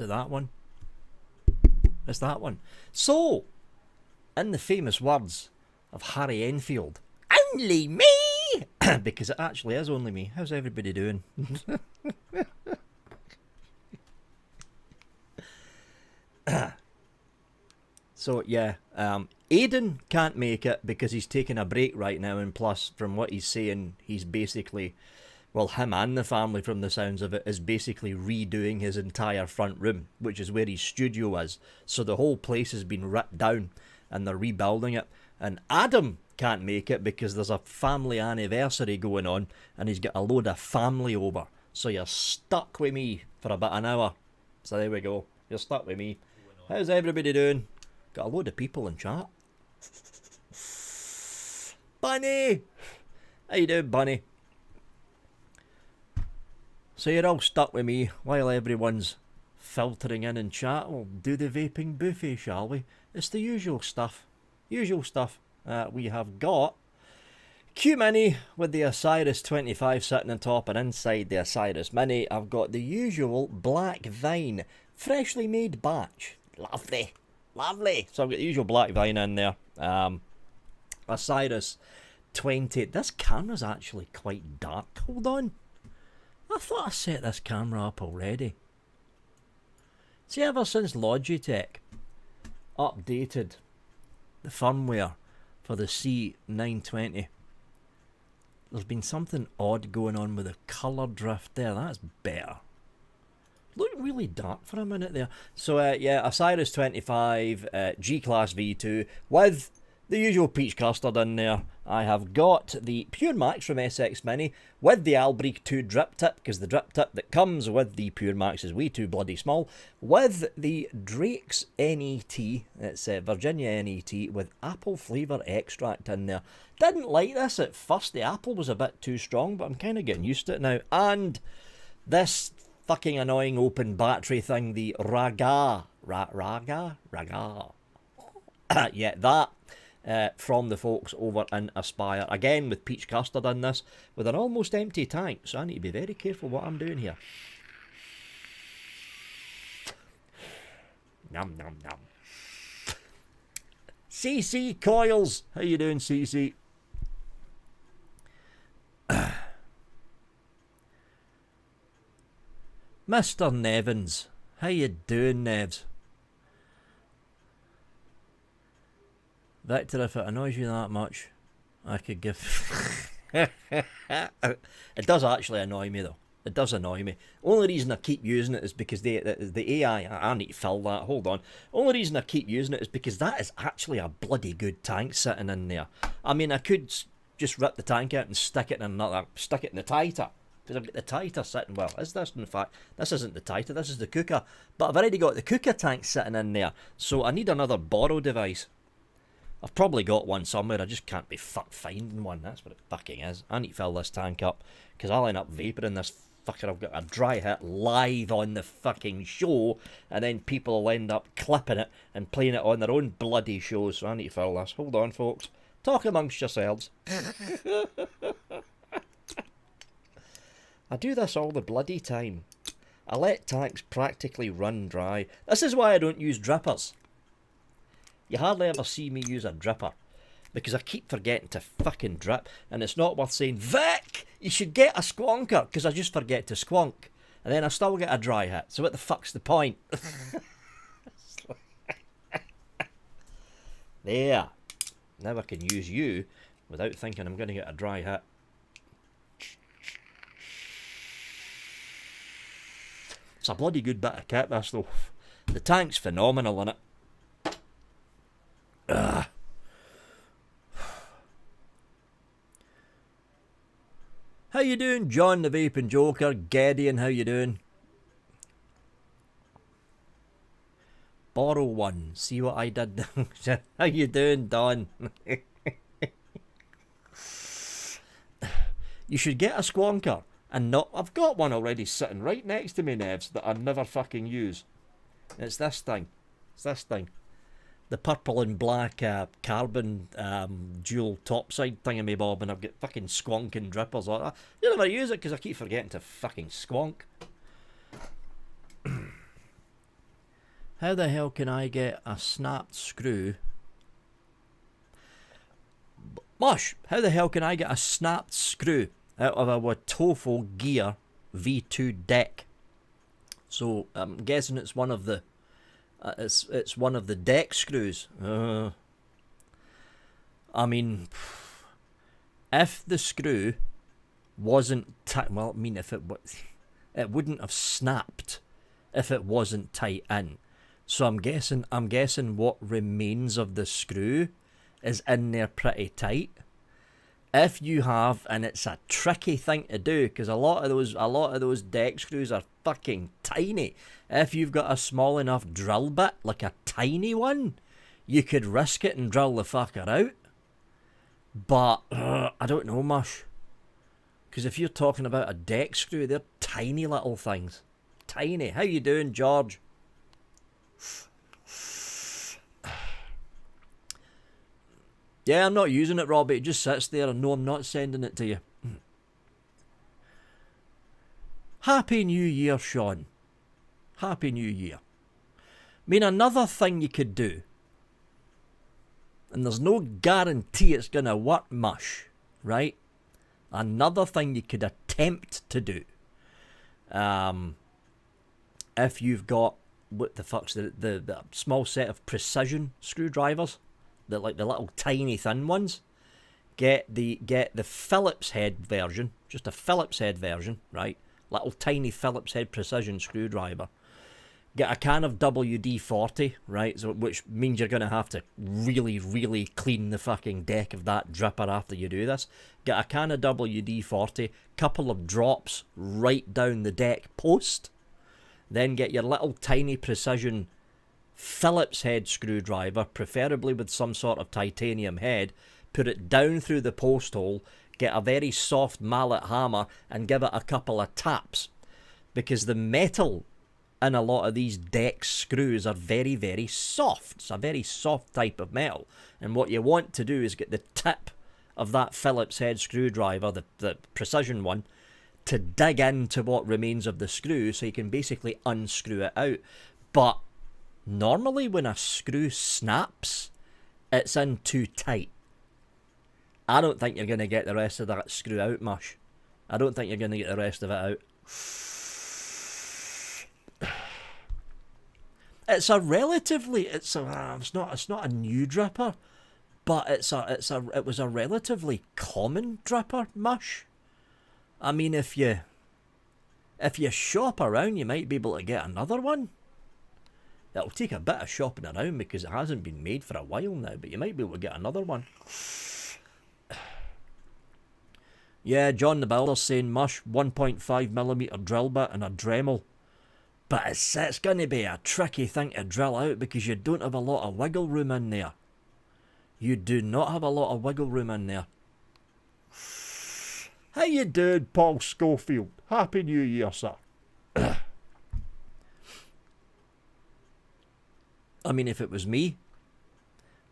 Is it that one? It's that one. So, in the famous words of Harry Enfield, only me! Because it actually is only me. How's everybody doing? So, yeah, Aidan can't make it because he's taking a break right now, and plus, from what he's saying, he's basically, well, him and the family, from the sounds of it, is basically redoing his entire front room, which is where his studio is. So the whole place has been ripped down, and they're rebuilding it. And Adam can't make it because there's a family anniversary going on, and he's got a load of family over. So you're stuck with me for about an hour. So there we go. You're stuck with me. How's everybody doing? Got a load of people in chat. Bunny! How you doing, Bunny? So you're all stuck with me while everyone's filtering in chat. We'll do the vaping buffet, shall we? It's the usual stuff. Usual stuff. We have got Q-Mini with the Osiris 25 sitting on top, and inside the Osiris Mini I've got the usual Black Vine freshly made batch. Lovely. Lovely. So I've got the usual Black Vine in there. Osiris 20. This camera's actually quite dark. Hold on. I thought I set this camera up already. See, ever since Logitech updated the firmware for the C920, there's been something odd going on with the colour drift there. That's better. Looked really dark for a minute there. So yeah, Osiris 25 G-Class V2 with the usual peach custard in there. I have got the Pure Max from SX Mini with the Albrecht 2 drip tip, because the drip tip that comes with the Pure Max is way too bloody small, with the Drake's NET, it's Virginia NET, with apple flavour extract in there. Didn't like this at first, the apple was a bit too strong, but I'm kind of getting used to it now. And this fucking annoying open battery thing, the Raga. Yeah, that. From the folks over in Aspire, again with peach custard in this, with an almost empty tank, so I need to be very careful what I'm doing here. Nom nom nom. CC Coils, how you doing, CC? Mr. Nevins, how you doing, Nevs? Victor, if it annoys you that much, I could give... It does actually annoy me, though. It does annoy me. Only reason I keep using it is because the AI... I need to fill that, hold on. Only reason I keep using it is because that is actually a bloody good tank sitting in there. I mean, I could just rip the tank out and stick it in another... Stick it in the titer. Because I've got the titer sitting... Well, is this, in fact? This isn't the titer, this is the cooker. But I've already got the cooker tank sitting in there. So I need another borrow device. I've probably got one somewhere, I just can't be finding one, that's what it fucking is. I need to fill this tank up, because I'll end up vaping this fucker. I've got a dry hit live on the fucking show, and then people will end up clipping it and playing it on their own bloody shows, so I need to fill this. Hold on, folks. Talk amongst yourselves. I do this all the bloody time. I let tanks practically run dry. This is why I don't use drippers. You hardly ever see me use a dripper, because I keep forgetting to fucking drip, and it's not worth saying, Vic, you should get a squonker, because I just forget to squonk, and then I still get a dry hit, so what the fuck's the point? There. Now I can use you without thinking I'm going to get a dry hit. It's a bloody good bit of kit, this, though. The tank's phenomenal, innit? How you doing, John the Vaping Joker? Gideon, how you doing? Borrow one. See what I did? How you doing, Don? You should get a squonker and not... I've got one already sitting right next to me, Nevs, that I never fucking use. It's this thing. It's this thing. The purple and black carbon dual topside thingamabob, and I've got fucking squonking drippers like that. You never use it because I keep forgetting to fucking squonk. How the hell can I get a snapped screw? Mush, how the hell can I get a snapped screw out of a Watofo Gear V2 deck? So I'm guessing it's one of the it's one of the deck screws. I mean, if the screw wasn't tight, well, I mean, if it wouldn't have snapped if it wasn't tight in. So I'm guessing what remains of the screw is in there pretty tight. If you have, and it's a tricky thing to do because a lot of those deck screws are fucking tiny. If you've got a small enough drill bit, like a tiny one, you could risk it and drill the fucker out. But I don't know, Mush. Because if you're talking about a deck screw, they're tiny little things. Tiny. How you doing, George? Yeah, I'm not using it, Robbie. It just sits there and no, I'm not sending it to you. Happy New Year, Sean. Happy New Year. I mean, another thing you could do, and there's no guarantee it's going to work, Mush, right? Another thing you could attempt to do, if you've got, what the fuck's the small set of precision screwdrivers, the little tiny thin ones, get the Phillips head version, just a Phillips head version, right? Little tiny Phillips head precision screwdriver. Get a can of WD-40, right? So, which means you're going to have to really, really clean the fucking deck of that dripper after you do this. Get a can of WD-40, couple of drops right down the deck post. Then get your little tiny precision Phillips head screwdriver, preferably with some sort of titanium head. Put it down through the post hole. Get a very soft mallet hammer and give it a couple of taps. Because the metal in a lot of these deck screws are very, very soft. It's a very soft type of metal. And what you want to do is get the tip of that Phillips head screwdriver, the precision one, to dig into what remains of the screw so you can basically unscrew it out. But normally when a screw snaps, it's in too tight. I don't think you're going to get the rest of that screw out, Mush. I don't think you're going to get the rest of it out. It's not a new dripper, but it was a relatively common dripper, Mush. I mean, if you shop around, you might be able to get another one. It'll take a bit of shopping around because it hasn't been made for a while now, but you might be able to get another one. Yeah, John the Builder's saying, Mush, 1.5mm drill bit and a Dremel. But it's going to be a tricky thing to drill out because you don't have a lot of wiggle room in there. You do not have a lot of wiggle room in there. How you doing, Paul Schofield? Happy New Year, sir. I mean, if it was me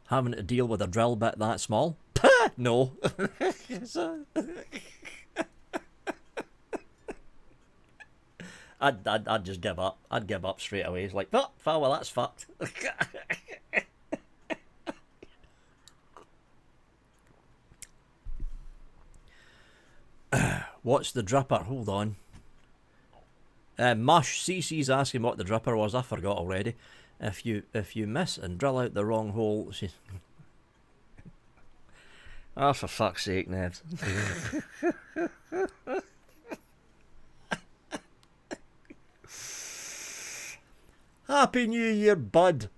having to deal with a drill bit that small, no. I'd just give up. I'd give up straight away. It's like, oh, well, that's fucked. What's the dripper? Hold on. Mush CC's asking what the dripper was. I forgot already. If you miss and drill out the wrong hole, oh, for fuck's sake, Nevs. Happy New Year, bud.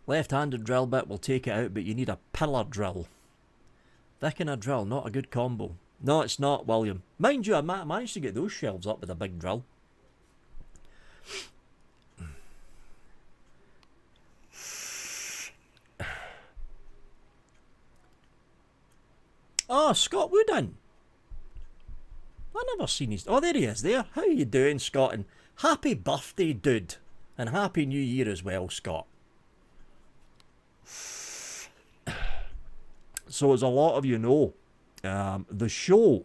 Left-handed drill bit will take it out, but you need a pillar drill. Thick and a drill, not a good combo. No, it's not, William. Mind you, I managed to get those shelves up with a big drill. Oh, Scott Woodin. I never seen his... Oh, there he is there. How you doing, Scott? And happy birthday, dude. And happy New Year as well, Scott. So as a lot of you know, the show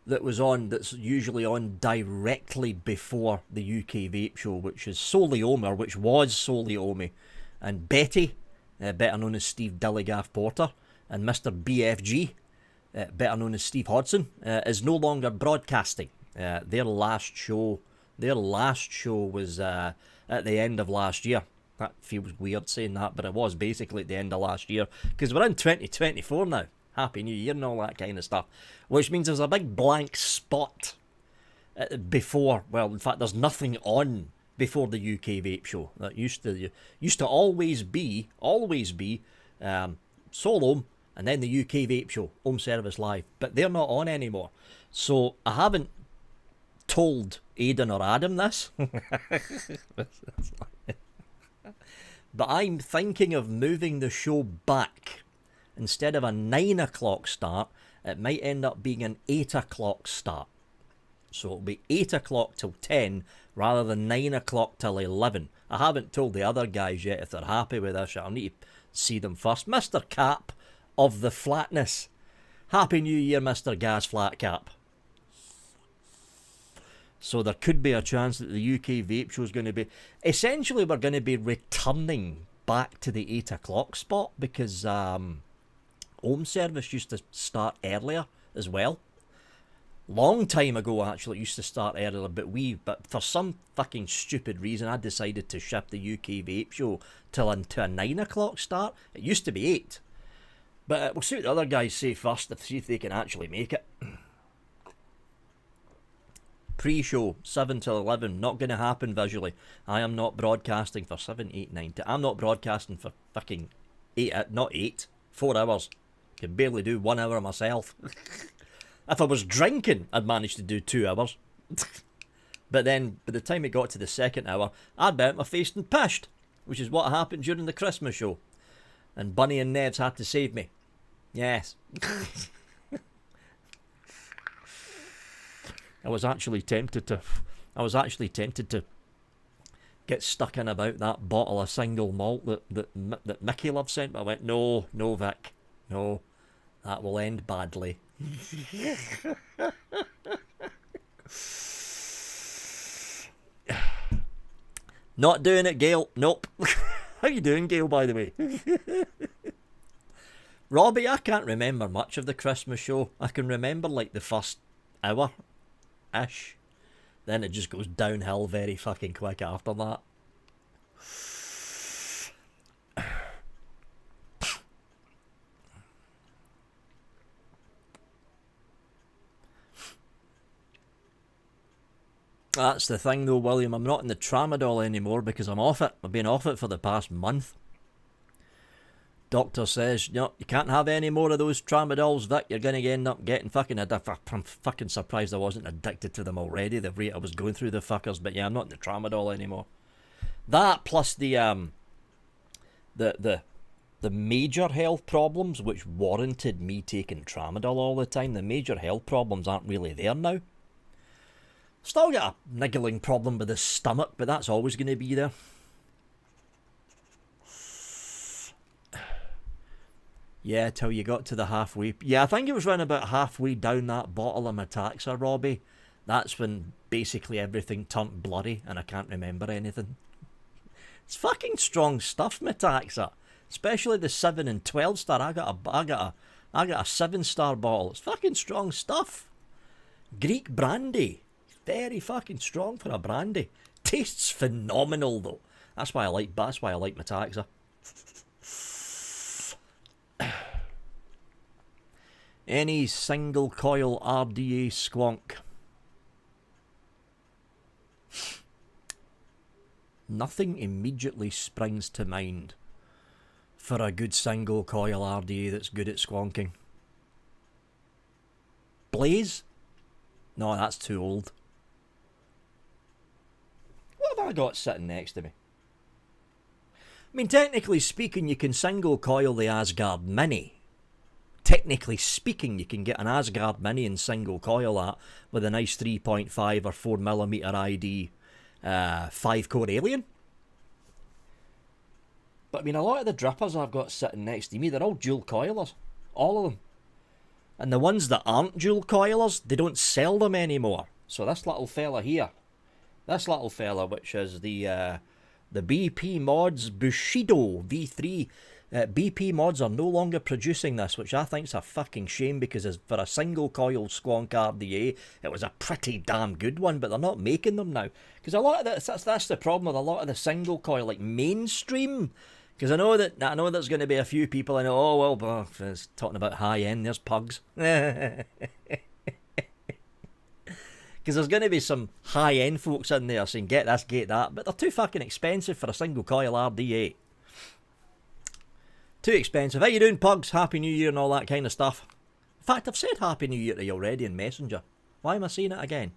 that was on, that's usually on directly before the UK Vape Show, which is Solely Omi, or which was Solely Omi, and Betty, better known as Steve Dilligaff Porter, and Mr. BFG, better known as Steve Hodson, is no longer broadcasting. Their last show was at the end of last year. That feels weird saying that, but it was basically at the end of last year, because we're in 2024 now. Happy New Year and all that kind of stuff. Which means there's a big blank spot before, well, in fact, there's nothing on before the UK Vape Show. That used to always be Solo, and then the UK Vape Show, Home Service Live. But they're not on anymore. So I haven't told Aidan or Adam this. But I'm thinking of moving the show back. Instead of a 9 o'clock start, it might end up being an 8 o'clock start. So it'll be 8 o'clock till 10 rather than 9 o'clock till 11. I haven't told the other guys yet if they're happy with this. I'll need to see them first. Mr. Cap of the Flatness. Happy New Year, Mr. Gas Flat Cap. So there could be a chance that the UK Vape Show is going to be... Essentially, we're going to be returning back to the 8 o'clock spot because Home Service used to start earlier as well. Long time ago, actually, it used to start earlier, but for some fucking stupid reason, I decided to shift the UK Vape Show into a 9 o'clock start. It used to be 8. But we'll see what the other guys say first, to see if they can actually make it. Pre-show, 7 till 11, not going to happen visually. I am not broadcasting for 7, 8, 9, 10. I'm not broadcasting for fucking 4 hours. Can barely do 1 hour myself. If I was drinking, I'd manage to do 2 hours. But then, by the time it got to the second hour, I'd be out my face and pissed, which is what happened during the Christmas show. And Bunny and Ned's had to save me. Yes. I was actually tempted to get stuck in about that bottle of single malt that Mickey Love sent, but I went, no, Vic, no, that will end badly. Not doing it, Gail. Nope. How you doing, Gail, by the way? Robbie, I can't remember much of the Christmas show. I can remember like the first hour-ish. Then it just goes downhill very fucking quick after that. That's the thing though, William. I'm not in the tramadol anymore because I'm off it. I've been off it for the past month. Doctor says, no, you can't have any more of those tramadols, Vic. You're going to end up getting fucking addicted. I'm fucking surprised I wasn't addicted to them already, the rate I was going through the fuckers. But yeah, I'm not in the tramadol anymore. That plus the major health problems, which warranted me taking tramadol all the time, the major health problems aren't really there now. Still got a niggling problem with the stomach, but that's always going to be there. Yeah, till you got to the halfway. Yeah, I think it was around about halfway down that bottle of Metaxa, Robbie. That's when basically everything turned blurry and I can't remember anything. It's fucking strong stuff, Metaxa. Especially the 7 and 12 star. I got a 7-star bottle. It's fucking strong stuff. Greek brandy. Very fucking strong for a brandy. Tastes phenomenal though. That's why I like Metaxa. Any single coil RDA squonk? Nothing immediately springs to mind for a good single coil RDA that's good at squonking. Blaze? No, that's too old. What have I got sitting next to me? I mean, technically speaking, you can single coil the Asgard Mini. Technically speaking, you can get an Asgard Mini and single coil that with a nice 3.5 or 4mm ID 5-core Alien. But I mean, a lot of the drippers I've got sitting next to me, they're all dual coilers. All of them. And the ones that aren't dual coilers, they don't sell them anymore. So this little fella here, this little fella, which is the BP Mods Bushido V3. BP Mods are no longer producing this, which I think's a fucking shame, because for a single coil Squonk RDA, it was a pretty damn good one, but they're not making them now. Because a lot of that's the problem with a lot of the single coil, like mainstream. Because I know there's going to be a few people I know, oh well, it's talking about high end, there's pugs. Because there's going to be some high end folks in there saying get this, get that, but they're too fucking expensive for a single coil RDA. Too expensive. How you doing, pugs? Happy New Year and all that kind of stuff. In fact, I've said Happy New Year to you already in Messenger. Why am I saying it again?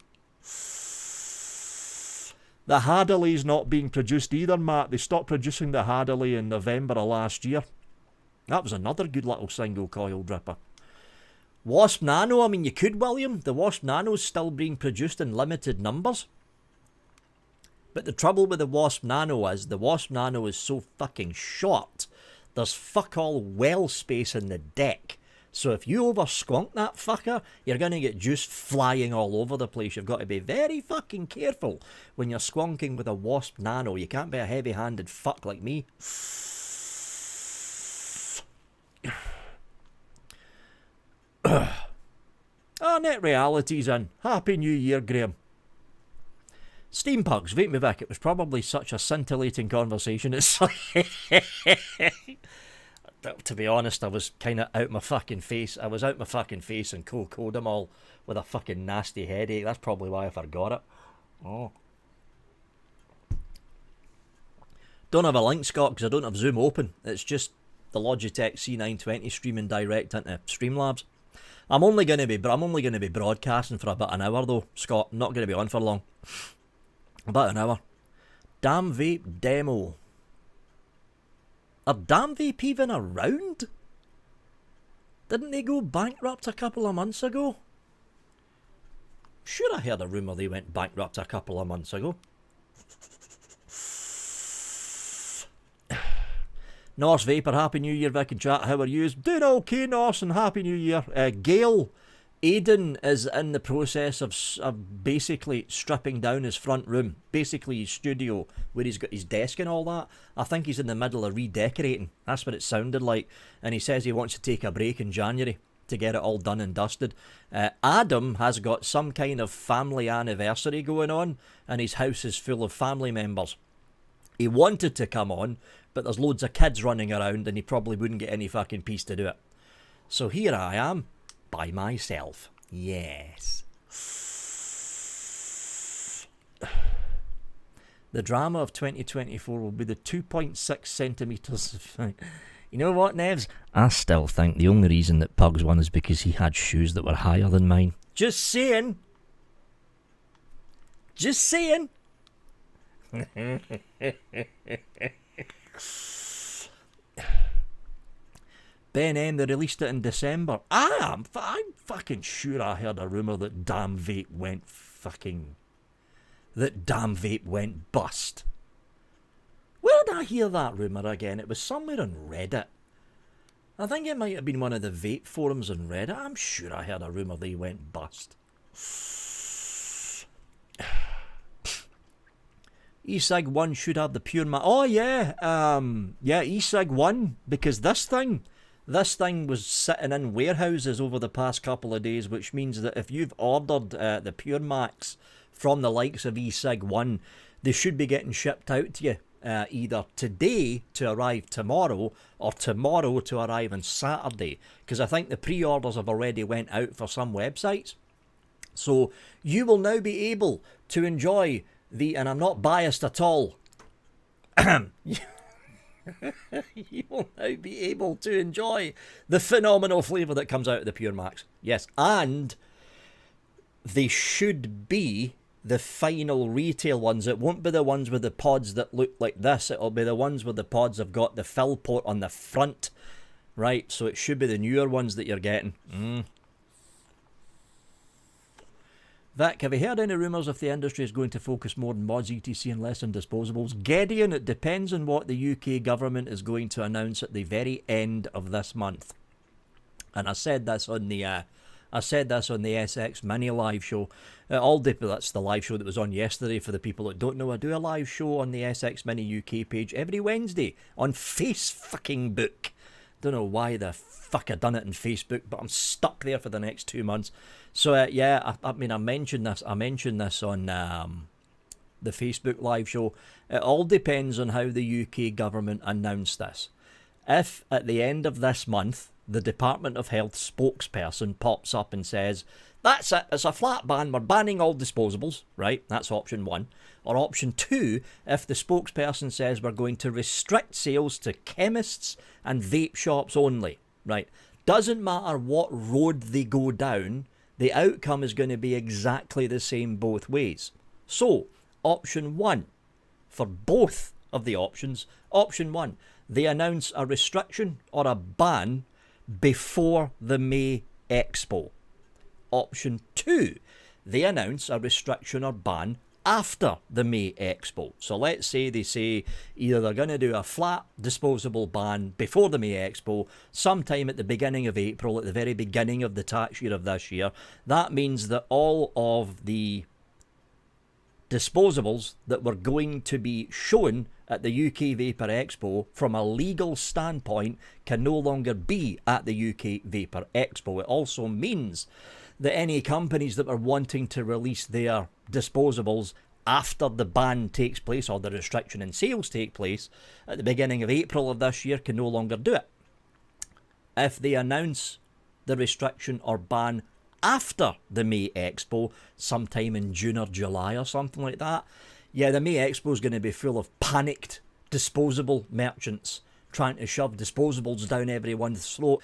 The Hadley's not being produced either, Matt. They stopped producing the Hadley in November of last year. That was another good little single coil dripper. Wasp Nano, I mean, you could, William. The Wasp Nano's still being produced in limited numbers. But the trouble with the Wasp Nano is, the Wasp Nano is so fucking short, there's fuck all well space in the deck. So if you over squonk that fucker, you're going to get juice flying all over the place. You've got to be very fucking careful when you're squonking with a Wasp Nano. You can't be a heavy-handed fuck like me. Net Reality's in. Happy New Year, Graham. Steam Pugs, Vape Me Vic. It was probably such a scintillating conversation. It's like... To be honest, I was kind of out my fucking face. I was out my fucking face and cold them all with a fucking nasty headache. That's probably why I forgot it. Oh. Don't have a link, Scott, because I don't have Zoom open. It's just the Logitech C920 streaming direct into Streamlabs. I'm only going to be broadcasting for about an hour though, Scott. I'm not going to be on for long. About an hour. Damn Vape demo. Are Damn Vape even around? Didn't they go bankrupt a couple of months ago? Sure, I heard a rumour they went bankrupt a couple of months ago. Norse Vapor, Happy New Year, Vic and chat. How are you? Doing okay, Norse, and Happy New Year. Gail, Aidan is in the process of basically stripping down his front room, basically his studio, where he's got his desk and all that. I think he's in the middle of redecorating. That's what it sounded like. And he says he wants to take a break in January to get it all done and dusted. Adam has got some kind of family anniversary going on, and his house is full of family members. He wanted to come on, but there's loads of kids running around, and he probably wouldn't get any fucking peace to do it. So here I am. By myself. Yes. The drama of 2024 will be the 2.6 centimetres. You know what, Nevs? I still think the only reason that Pugs won is because he had shoes that were higher than mine. Just saying. Just saying. Ben M, they released it in December. I'm fucking sure I heard a rumour that Damn Vape went bust. Where did I hear that rumour again? It was somewhere on Reddit. I think it might have been one of the vape forums on Reddit. I'm sure I heard a rumour they went bust. eSig 1 should have the pure Oh yeah, eSig 1, because this thing was sitting in warehouses over the past couple of days, which means that if you've ordered the Pure Max from the likes of eSig 1, they should be getting shipped out to you either today to arrive tomorrow, or tomorrow to arrive on Saturday, because I think the pre-orders have already went out for some websites. So you will now be able to enjoy and I'm not biased at all, you will now be able to enjoy the phenomenal flavour that comes out of the Pure Max. Yes, and they should be the final retail ones. It won't be the ones with the pods that look like this. It'll be the ones where the pods have got the fill port on the front. Right, so it should be the newer ones that you're getting. Vic, have you heard any rumours if the industry is going to focus more on mods, etc. and less on disposables? Gideon, it depends on what the UK government is going to announce at the very end of this month. And I said this on the SX Mini live show. That's the live show that was on yesterday. For the people that don't know, I do a live show on the SX Mini UK page every Wednesday on Facebook. Don't know why the fuck I done it in Facebook, but I'm stuck there for the next 2 months. So I mean, I mentioned this on the Facebook live show. It all depends on how the UK government announce this. If at the end of this month the Department of Health spokesperson pops up and says, that's it, it's a flat ban, we're banning all disposables, right? That's option 1. Or option 2, if the spokesperson says we're going to restrict sales to chemists and vape shops only, right? Doesn't matter what road they go down, the outcome is going to be exactly the same both ways. So, option 1, for both of the options, option 1, they announce a restriction or a ban before the May Expo. Option 2, they announce a restriction or ban after the May Expo. So let's say they say either they're going to do a flat disposable ban before the May Expo, sometime at the beginning of April, at the very beginning of the tax year of this year. That means that all of the disposables that were going to be shown at the UK Vapor Expo from a legal standpoint can no longer be at the UK Vapor Expo. It also means that any companies that are wanting to release their disposables after the ban takes place or the restriction in sales take place at the beginning of April of this year can no longer do it. If they announce the restriction or ban after the May Expo, sometime in June or July or something like that, yeah, the May Expo is going to be full of panicked disposable merchants trying to shove disposables down everyone's throat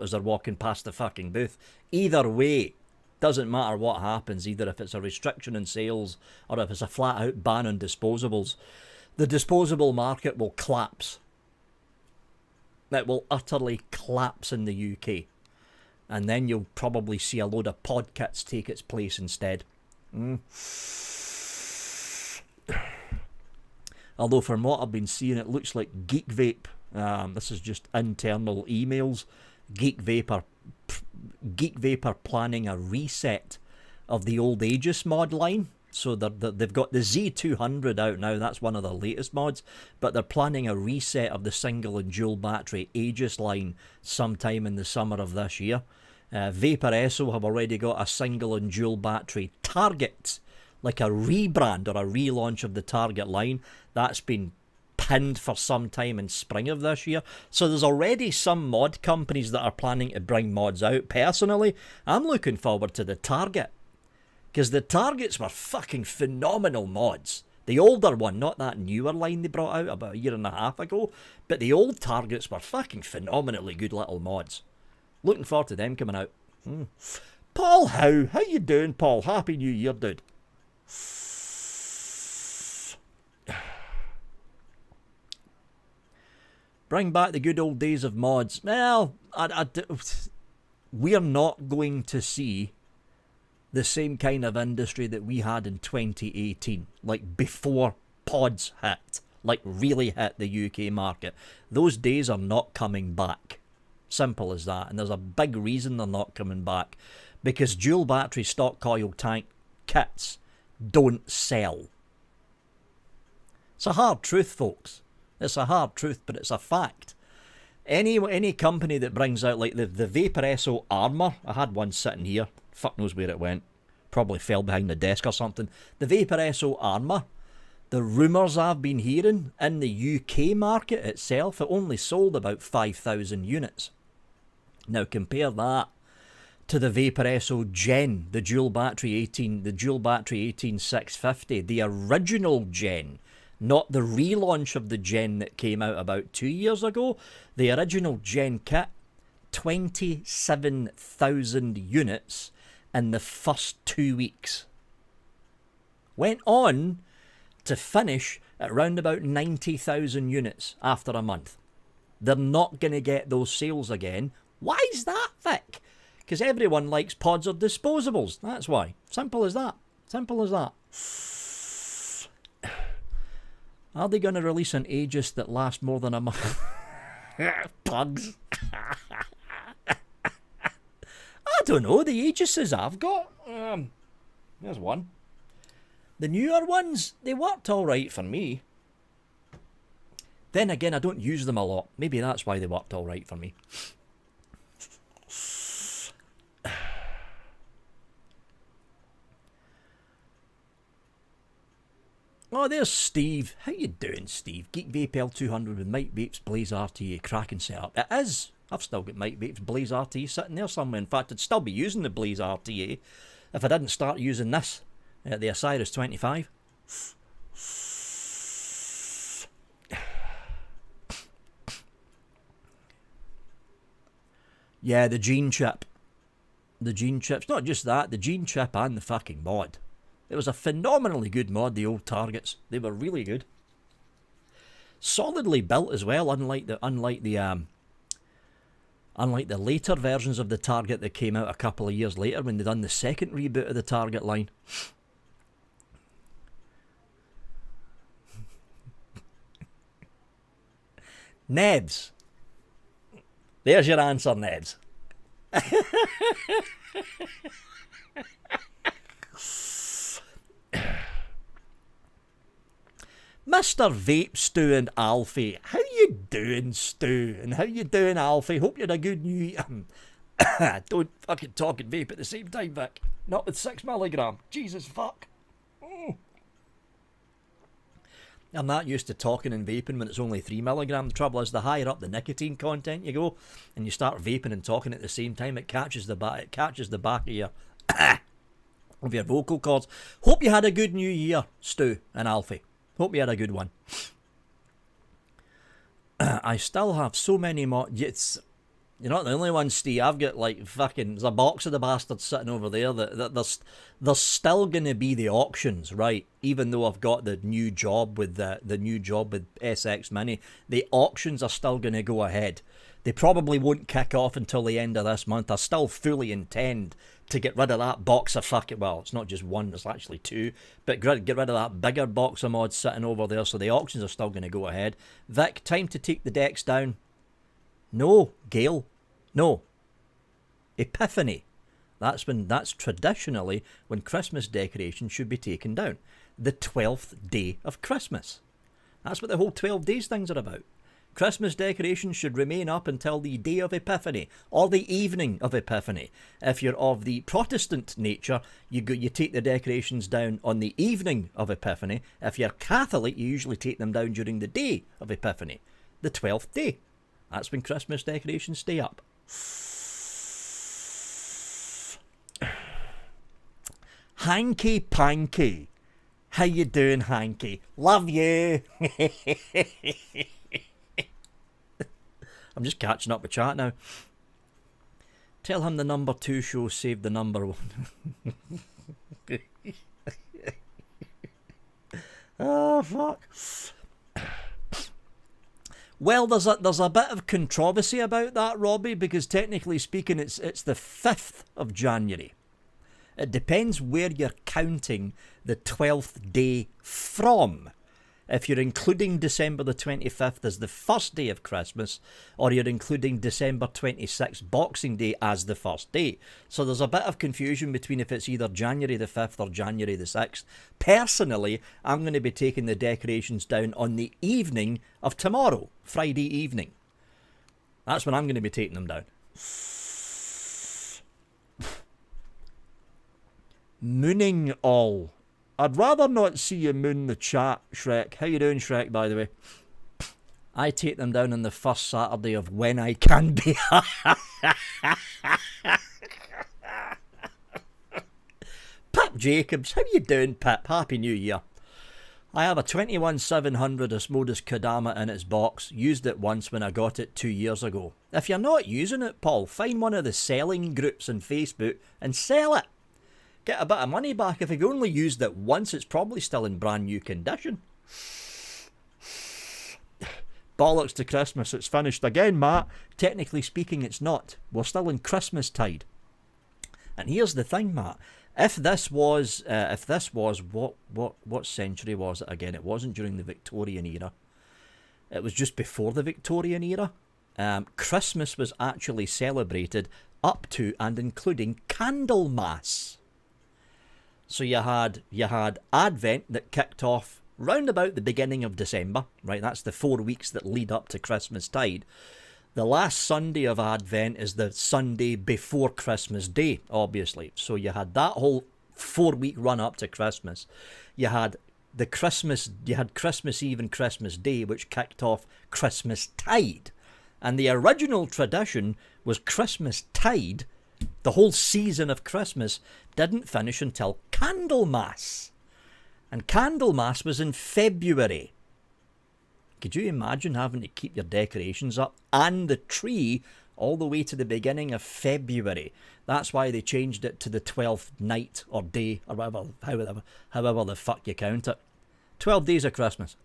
as they're walking past the fucking booth. Either way, doesn't matter what happens, either if it's a restriction in sales or if it's a flat out ban on disposables, the disposable market will collapse. It will utterly collapse in the UK. And then you'll probably see a load of pod kits take its place instead. Although from what I've been seeing, it looks like Geek Vape, this is just internal emails, Geek Vape are planning a reset of the old Aegis mod line. So they've got the Z200 out now, that's one of the latest mods, but they're planning a reset of the single and dual battery Aegis line sometime in the summer of this year. Vapor Esso have already got a single and dual battery Target, like a rebrand or a relaunch of the Target line. That's been pinned for some time in spring of this year. So there's already some mod companies that are planning to bring mods out. Personally, I'm looking forward to the Target, because the Targets were fucking phenomenal mods. The older one, not that newer line they brought out about a year and a half ago, but the old Targets were fucking phenomenally good little mods. Looking forward to them coming out. Paul How you doing, Paul? Happy New Year, dude. Bring back the good old days of mods. Well, we're not going to see the same kind of industry that we had in 2018, like before pods hit, like really hit the UK market. Those days are not coming back. Simple as that. And there's a big reason they're not coming back, because dual battery stock coil tank kits don't sell. It's a hard truth, folks. It's a hard truth, but it's a fact. Any company that brings out like the Vapor Esso Armour, I had one sitting here, fuck knows where it went, probably fell behind the desk or something. The Vapor Esso Armour, the rumours I've been hearing in the UK market itself, it only sold about 5,000 units. Now compare that to the Vapor Esso Gen, the dual battery 18650, the original Gen, not the relaunch of the Gen that came out about 2 years ago. The original Gen kit, 27,000 units in the first 2 weeks. Went on to finish at around about 90,000 units after a month. They're not going to get those sales again. Why is that, Vic? Because everyone likes pods or disposables. That's why. Simple as that. Simple as that. Are they going to release an Aegis that lasts more than a month? Pugs. don't know, the Aegises I've got, there's one. The newer ones, they worked alright for me. Then again, I don't use them a lot. Maybe that's why they worked alright for me. Oh, there's Steve. How you doing, Steve? Geek Vape L200 with Mike Vape's Blaze RTA. Cracking setup. It is. I've still got Mike Vape's Blaze RTA sitting there somewhere. In fact, I'd still be using the Blaze RTA if I didn't start using this, the Osiris 25. Yeah, the gene chip. The gene chip's not just that, the gene chip and the fucking mod. It was a phenomenally good mod, the old targets. They were really good. Solidly built as well, unlike the later versions of the target that came out a couple of years later when they done the second reboot of the target line. Neds. There's your answer, Neds. Mr. Vape, Stu and Alfie. How you doing, Stu? And how you doing, Alfie? Hope you had a good new year. Don't fucking talk and vape at the same time, Vic. Not with 6 milligram. Jesus fuck. I'm not used to talking and vaping when it's only 3 milligram. The trouble is, the higher up the nicotine content you go, and you start vaping and talking at the same time, it catches the back of your of your vocal cords. Hope you had a good new year, Stu and Alfie. Hope you had a good one. I still have so many more. You're not the only one, Steve. I've got like fucking. There's a box of the bastards sitting over there. There's still gonna be the auctions, right? Even though I've got the new job with the new job with SX Mini, the auctions are still gonna go ahead. They probably won't kick off until the end of this month. I still fully intend to get rid of that box of fucking... Well, it's not just one, there's actually 2. But get rid of that bigger box of mods sitting over there, so the auctions are still going to go ahead. Vic, time to take the decks down. No, Gail. No. Epiphany. That's traditionally when Christmas decorations should be taken down. The 12th day of Christmas. That's what the whole 12 days things are about. Christmas decorations should remain up until the day of Epiphany, or the evening of Epiphany. If you're of the Protestant nature, you take the decorations down on the evening of Epiphany. If you're Catholic, you usually take them down during the day of Epiphany, the 12th day. That's when Christmas decorations stay up. Hanky Panky. How you doing, Hanky? Love you. I'm just catching up with chat now. Tell him the number 2 show saved the number 1. Oh, fuck. Well, there's a bit of controversy about that, Robbie, because technically speaking, it's the 5th of January. It depends where you're counting the 12th day from. If you're including December the 25th as the first day of Christmas, or you're including December 26th, Boxing Day, as the first day. So there's a bit of confusion between if it's either January the 5th or January the 6th. Personally, I'm going to be taking the decorations down on the evening of tomorrow, Friday evening. That's when I'm going to be taking them down. Mooning all. I'd rather not see you moon the chat, Shrek. How you doing, Shrek, by the way? I take them down on the first Saturday of when I can be. Pip Jacobs, how you doing, Pip? Happy New Year. I have a 21700 Osmodus Kodama in its box. Used it once when I got it 2 years ago. If you're not using it, Paul, find one of the selling groups on Facebook and sell it. Get a bit of money back. If you only used it once, it's probably still in brand new condition. Bollocks to Christmas, it's finished again, Matt. Technically speaking, it's not. We're still in Christmas tide. And here's the thing, Matt. If this was what century was it again? It wasn't during the Victorian era. It was just before the Victorian era. Christmas was actually celebrated up to and including Candlemas. So you had Advent that kicked off round about the beginning of December, right? That's the 4 weeks that lead up to Christmas tide. The last Sunday of Advent is the Sunday before Christmas Day, obviously. So you had that whole 4 week run up to Christmas. You had Christmas Eve and Christmas Day, which kicked off Christmas tide. And the original tradition was Christmas tide, the whole season of Christmas, didn't finish until Candlemas. And Candlemas was in February. Could you imagine having to keep your decorations up and the tree all the way to the beginning of February? That's why they changed it to the 12th night or day, or whatever, however the fuck you count it. 12 days of Christmas.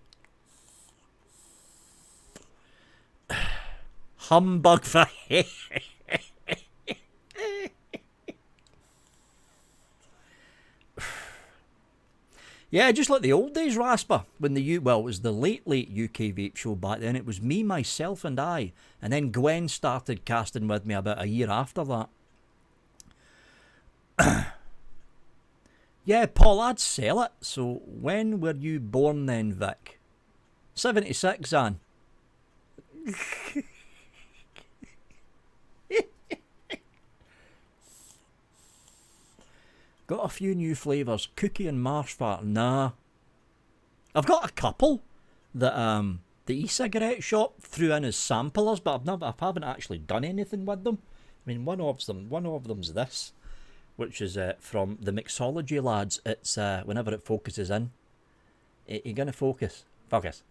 Humbug for Yeah, just like the old days, Rasper, when it was the late UK Vape Show back then. It was me, myself and I, and then Gwen started casting with me about a year after that. Yeah, Paul, I'd sell it. So when were you born then, Vic? 76, Anne. Got a few new flavours. Cookie and marshmallow. Nah. I've got a couple that the e-cigarette shop threw in as samplers, but I haven't actually done anything with them. I mean, one of them's this, which is from the Mixology lads. It's whenever it focuses in. You're gonna focus. Focus.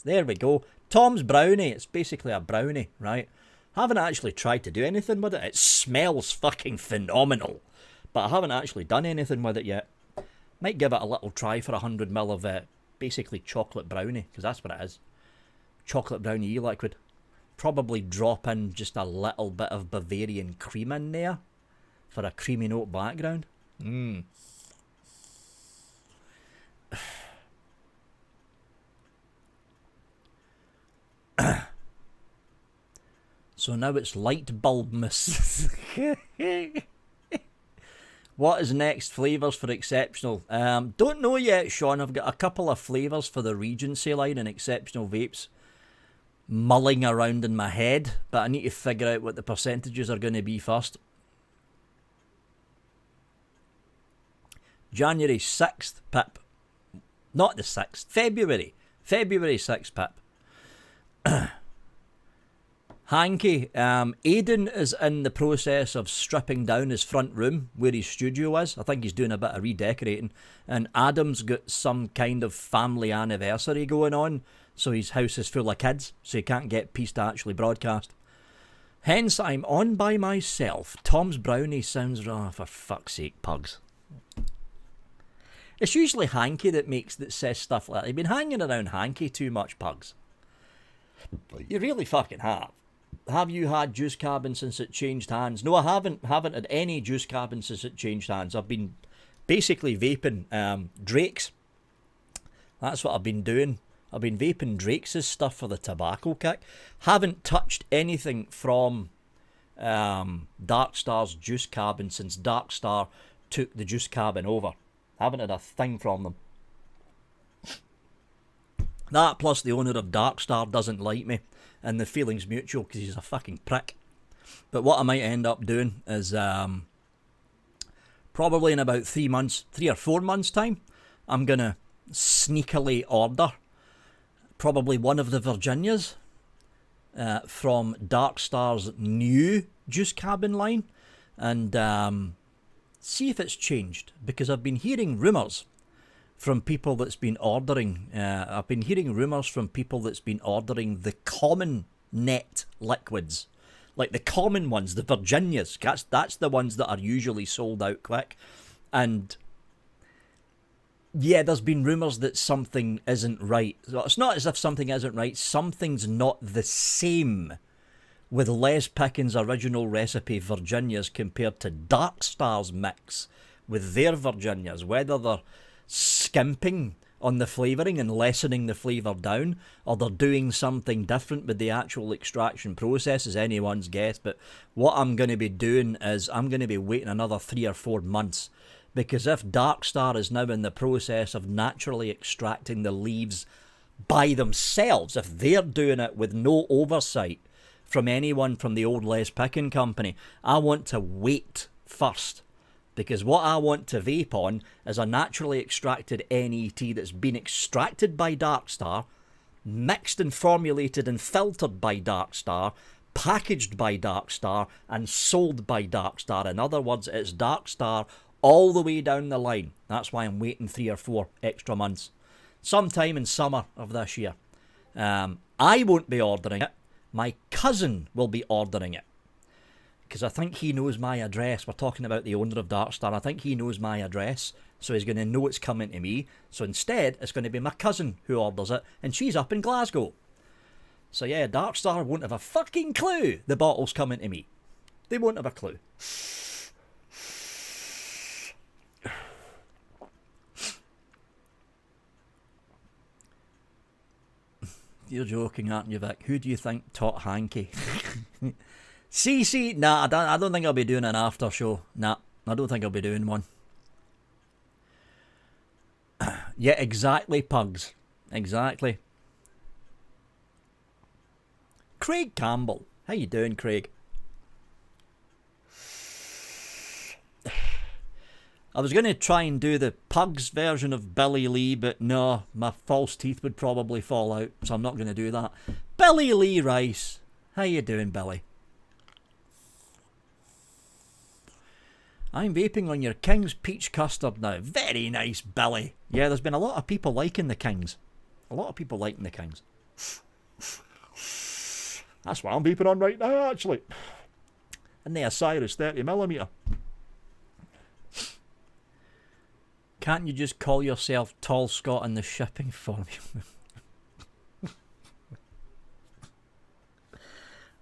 There we go. Tom's brownie. It's basically a brownie, right? Haven't actually tried to do anything with it. It smells fucking phenomenal, but I haven't actually done anything with it yet. Might give it a little try for 100ml of basically chocolate brownie, because that's what it is. Chocolate brownie e-liquid. Probably drop in just a little bit of Bavarian cream in there for a creamy note background. So now it's light bulbmas. What is next? Flavours for Exceptional. Don't know yet, Sean. I've got a couple of flavours for the Regency line and Exceptional Vapes mulling around in my head, but I need to figure out what the percentages are going to be first. January 6th, Pip. Not the 6th. February 6th, Pip. Hanky, Aidan is in the process of stripping down his front room where his studio is. I think he's doing a bit of redecorating. And Adam's got some kind of family anniversary going on, so his house is full of kids, so he can't get peace to actually broadcast. Hence, I'm on by myself. Tom's brownie sounds... Oh, for fuck's sake, pugs. It's usually Hanky that says stuff like that. You've been hanging around Hanky too much, pugs. You really fucking have. Have you had Juice Cabin since it changed hands? No, I haven't had any Juice Cabin since it changed hands. I've been basically vaping Drake's. That's what I've been doing. I've been vaping Drake's stuff for the tobacco kick. Haven't touched anything from Darkstar's Juice Cabin since Darkstar took the Juice Cabin over. Haven't had a thing from them. That plus the owner of Darkstar doesn't like me, and the feeling's mutual because he's a fucking prick. But what I might end up doing is probably in about 3 or 4 months time, I'm going to sneakily order probably one of the Virginias from Darkstar's new Juice Cabin line and see if it's changed, because I've been hearing rumours from people that's been ordering. I've been hearing rumours from people that's been ordering the common net liquids. Like the common ones, the Virginias. That's the ones that are usually sold out quick. And yeah, there's been rumours that something isn't right. So it's not as if something isn't right. Something's not the same with Les Pickin's original recipe Virginias compared to Darkstar's mix with their Virginias. Whether they're skimping on the flavouring and lessening the flavour down, or they're doing something different with the actual extraction process, is anyone's guess. But what I'm going to be doing is I'm going to be waiting another 3 or 4 months, because if Darkstar is now in the process of naturally extracting the leaves by themselves, if they're doing it with no oversight from anyone from the old Les Picking Company, I want to wait first. Because what I want to vape on is a naturally extracted NET that's been extracted by Darkstar, mixed and formulated and filtered by Darkstar, packaged by Darkstar, and sold by Darkstar. In other words, it's Darkstar all the way down the line. That's why I'm waiting 3 or 4 extra months. Sometime in summer of this year. I won't be ordering it. My cousin will be ordering it. Because I think he knows my address. We're talking about the owner of Darkstar. I think he knows my address, so he's going to know it's coming to me. So instead, it's going to be my cousin who orders it, and she's up in Glasgow. So yeah, Darkstar won't have a fucking clue the bottle's coming to me. They won't have a clue. You're joking, aren't you, Vic? Who do you think taught Hanky? CC, nah, I don't think I'll be doing an after show. Nah, I don't think I'll be doing one. Yeah, exactly, Pugs. Exactly. Craig Campbell. How you doing, Craig? I was going to try and do the Pugs version of Billy Lee, but no, my false teeth would probably fall out, so I'm not going to do that. Billy Lee Rice. How you doing, Billy? I'm vaping on your King's Peach Custard now. Very nice, Billy. Yeah, there's been a lot of people liking the Kings. A lot of people liking the Kings. That's what I'm vaping on right now, actually. And the Osiris 30mm. Can't you just call yourself Tall Scott in the shipping formula?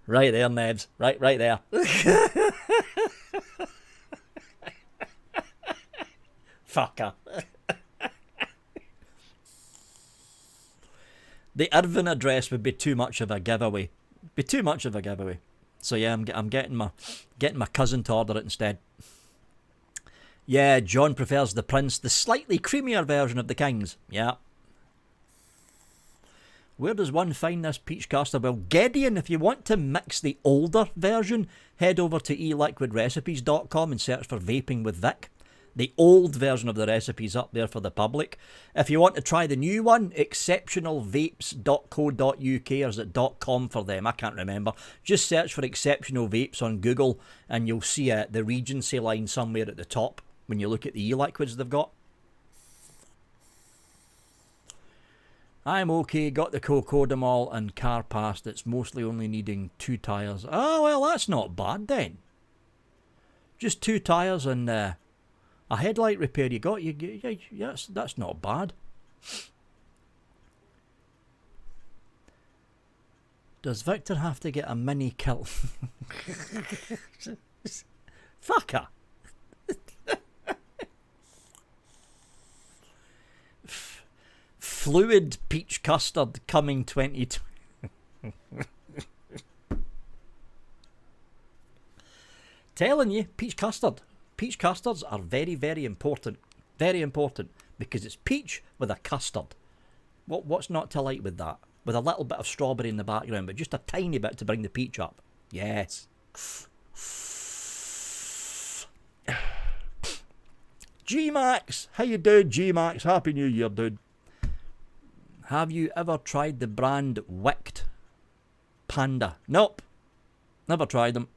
Right there, Nebs. Right there. Fucker. The Irvin address would be too much of a giveaway. So yeah, I'm getting my cousin to order it instead. Yeah, John prefers the Prince, the slightly creamier version of the Kings. Yeah. Where does one find this peach custard? Well, Gideon, if you want to mix the older version, head over to eliquidrecipes.com and search for Vaping with Vic. The old version of the recipe's up there for the public. If you want to try the new one, exceptionalvapes.co.uk, or is it .com for them? I can't remember. Just search for Exceptional Vapes on Google and you'll see the Regency line somewhere at the top when you look at the e-liquids they've got. I'm okay, got the Cocodamol and car passed. It's mostly only needing 2 tyres. Oh, well, that's not bad then. Just 2 tyres and a headlight repair you got. Yes, that's not bad. Does Victor have to get a mini kill? Fucker. Fluid peach custard coming 2020. Telling you, peach custard. Peach custards are very, very important. Very important. Because it's peach with a custard. What's not to like with that? With a little bit of strawberry in the background, but just a tiny bit to bring the peach up. Yes. G-Max! How you doing, G-Max? Happy New Year, dude. Have you ever tried the brand Wicked Panda? Nope. Never tried them.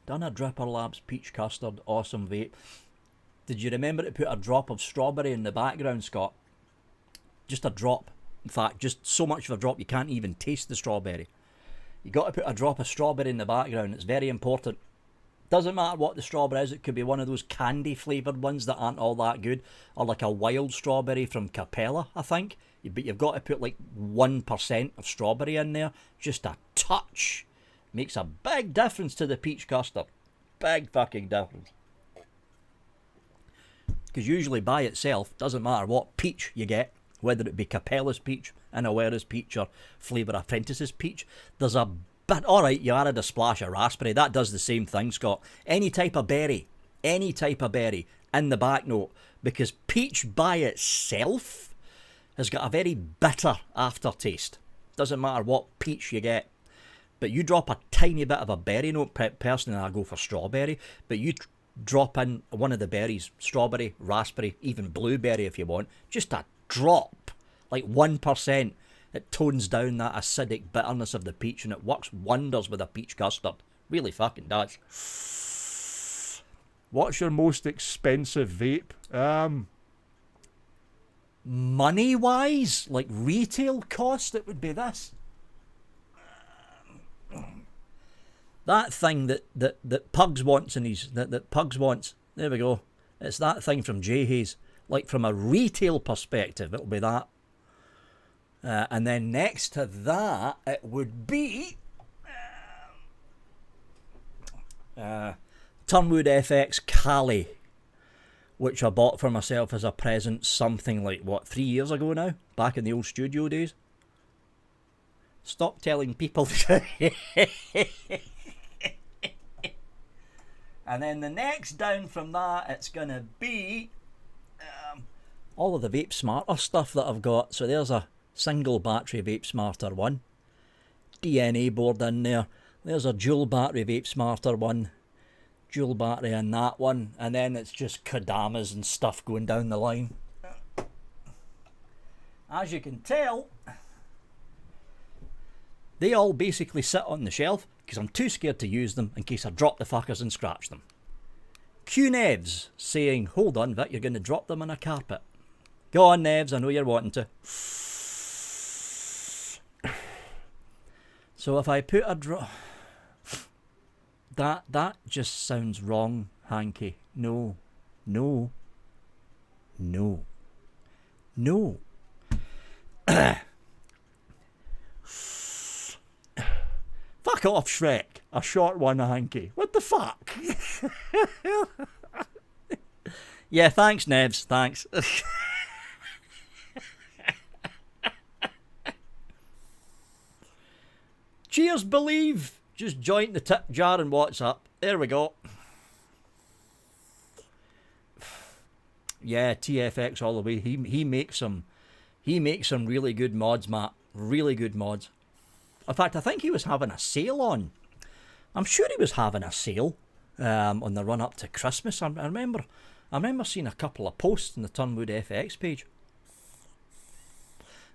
Done a Dripper Labs peach custard, awesome vape. Did you remember to put a drop of strawberry in the background, Scott? Just a drop. In fact, just so much of a drop you can't even taste the strawberry. You got to put a drop of strawberry in the background. It's very important. Doesn't matter what the strawberry is. It could be one of those candy flavoured ones that aren't all that good, or like a wild strawberry from Capella, I think. But you've got to put like 1% of strawberry in there, just a touch. Makes a big difference to the peach custard. Big fucking difference. Because usually by itself, doesn't matter what peach you get, whether it be Capella's peach, Inawera's peach, or Flavour Apprentice's peach, there's a bit. Alright, you added a splash of raspberry. That does the same thing, Scott. Any type of berry in the back note. Because peach by itself has got a very bitter aftertaste. Doesn't matter what peach you get. But you drop a tiny bit of a berry note. Personally, I go for strawberry. But you drop in one of the berries, strawberry, raspberry, even blueberry if you want. Just a drop, like 1%. It tones down that acidic bitterness of the peach, and it works wonders with a peach custard. Really fucking does. What's your most expensive vape? Money-wise, like retail cost, it would be this. That thing that Pugs wants in his... That Pugs wants. There we go. It's that thing from J Hayes. Like from a retail perspective, it'll be that. And then next to that, it would be... Turnwood FX Cali, which I bought for myself as a present something like, what, 3 years ago now? Back in the old studio days. Stop telling people. And then the next down from that, it's going to be all of the Vape Smarter stuff that I've got. So there's a single battery Vape Smarter one. DNA board in there. There's a dual battery Vape Smarter one. Dual battery in that one. And then it's just Kodamas and stuff going down the line. As you can tell, they all basically sit on the shelf because I'm too scared to use them in case I drop the fuckers and scratch them. Q-Nevs saying, hold on Vic, you're going to drop them on a carpet. Go on Nevs, I know you're wanting to. So if I put a drop... That just sounds wrong, Hanky. No. No. No. No. Fuck off, Shrek. A short one, Hanky. What the fuck? Yeah, thanks, Nevs. Thanks. Cheers, Believe. Just joint the tip jar and WhatsApp. There we go. Yeah, TFX all the way. He makes some really good mods, Matt. Really good mods. In fact, I think he was having a sale on. I'm sure he was having a sale on the run up to Christmas. I remember seeing a couple of posts on the Turnwood FX page.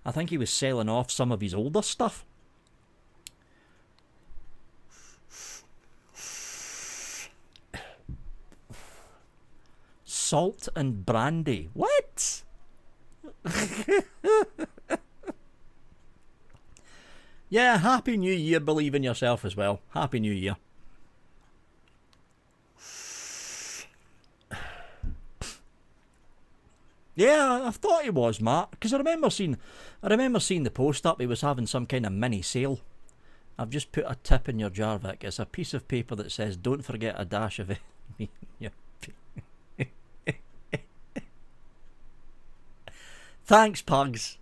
I think he was selling off some of his older stuff. Salt and brandy. What? Yeah, Happy New Year, believe in yourself as well. Happy New Year. Yeah, I thought he was, Matt, because I remember seeing the post up. He was having some kind of mini sale. I've just put a tip in your jar, Vic. It's a piece of paper that says, "Don't forget a dash of it." Thanks, Pugs.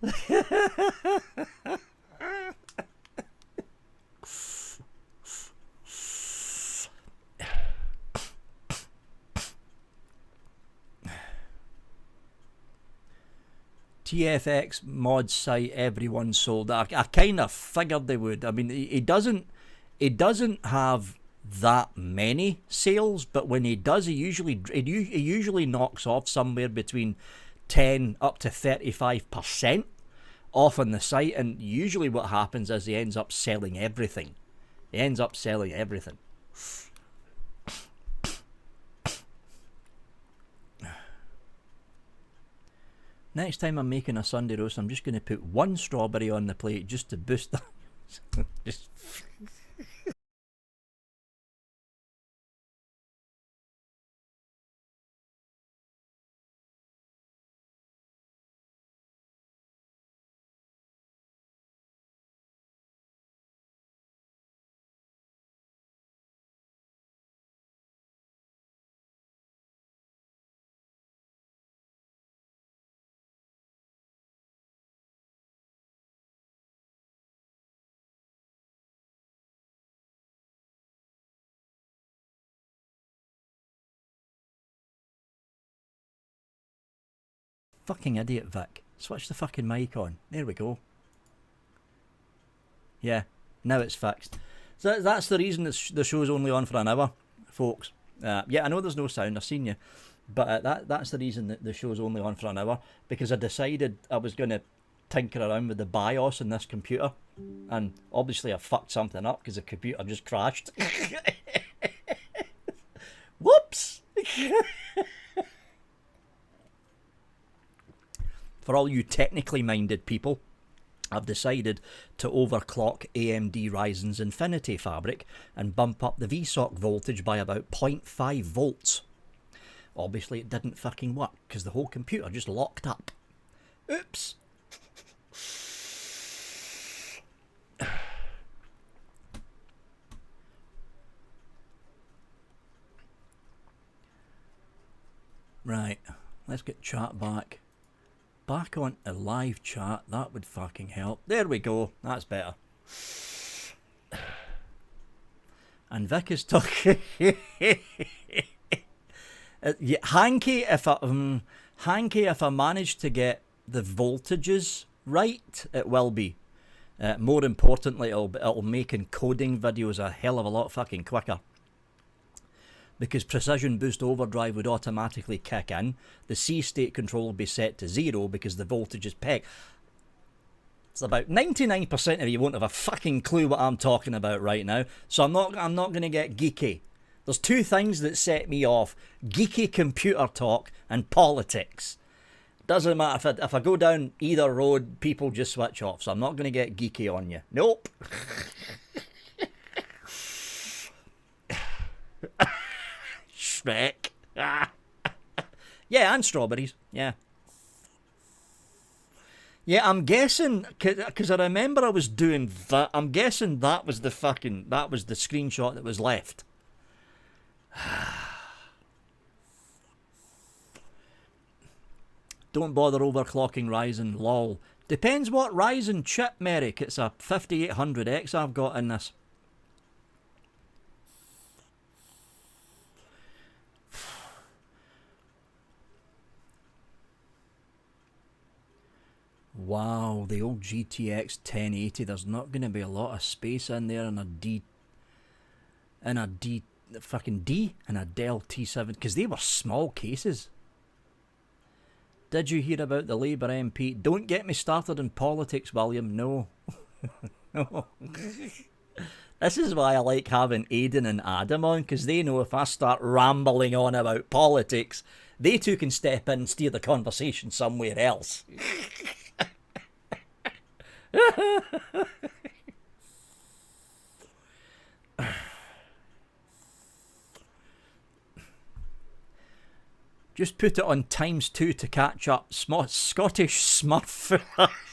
TFX mod site, everyone sold. I kind of figured they would. I mean, he doesn't have that many sales, but when he does, he usually knocks off somewhere between 10 up to 35% off on the site, and usually what happens is he ends up selling everything. He ends up selling everything. Next time I'm making a Sunday roast, I'm just going to put one strawberry on the plate just to boost the... just... Fucking idiot, Vic. Switch the fucking mic on. There we go. Yeah, now it's fixed. So that's the reason the show's only on for an hour, folks. Yeah, I know there's no sound, I've seen you. But that's the reason that the show's only on for an hour. Because I decided I was going to tinker around with the BIOS in this computer. And obviously I fucked something up because the computer just crashed. Whoops! For all you technically minded people, I've decided to overclock AMD Ryzen's Infinity fabric and bump up the VSOC voltage by about 0.5 volts. Obviously it didn't fucking work because the whole computer just locked up. Oops! Right, let's get chat back. Back on a live chat, that would fucking help. There we go, that's better. And Vic is talking. Hanky, if I manage to get the voltages right, it will be. More importantly, it'll make encoding videos a hell of a lot fucking quicker. Because Precision Boost Overdrive would automatically kick in. The C state control will be set to 0 because the voltage is pegged. It's about 99% of you won't have a fucking clue what I'm talking about right now. So I'm not going to get geeky. There's two things that set me off: geeky computer talk and politics. Doesn't matter if I go down either road, people just switch off. So I'm not going to get geeky on you. Nope. Shrek. Yeah, and strawberries. Yeah. Yeah, I'm guessing, because I remember I was doing that. I'm guessing that was the screenshot that was left. Don't bother overclocking Ryzen, lol. Depends what Ryzen chip, Merrick. It's a 5800X I've got in this. Wow, the old GTX 1080. There's not going to be a lot of space in there in a D and a Dell T7, because they were small cases. Did you hear about the Labour MP? Don't get me started in politics, William. No. No. This is why I like having Aidan and Adam on, because they know if I start rambling on about politics, they too can step in and steer the conversation somewhere else. Just put it on ×2 to catch up. Scottish Smurf.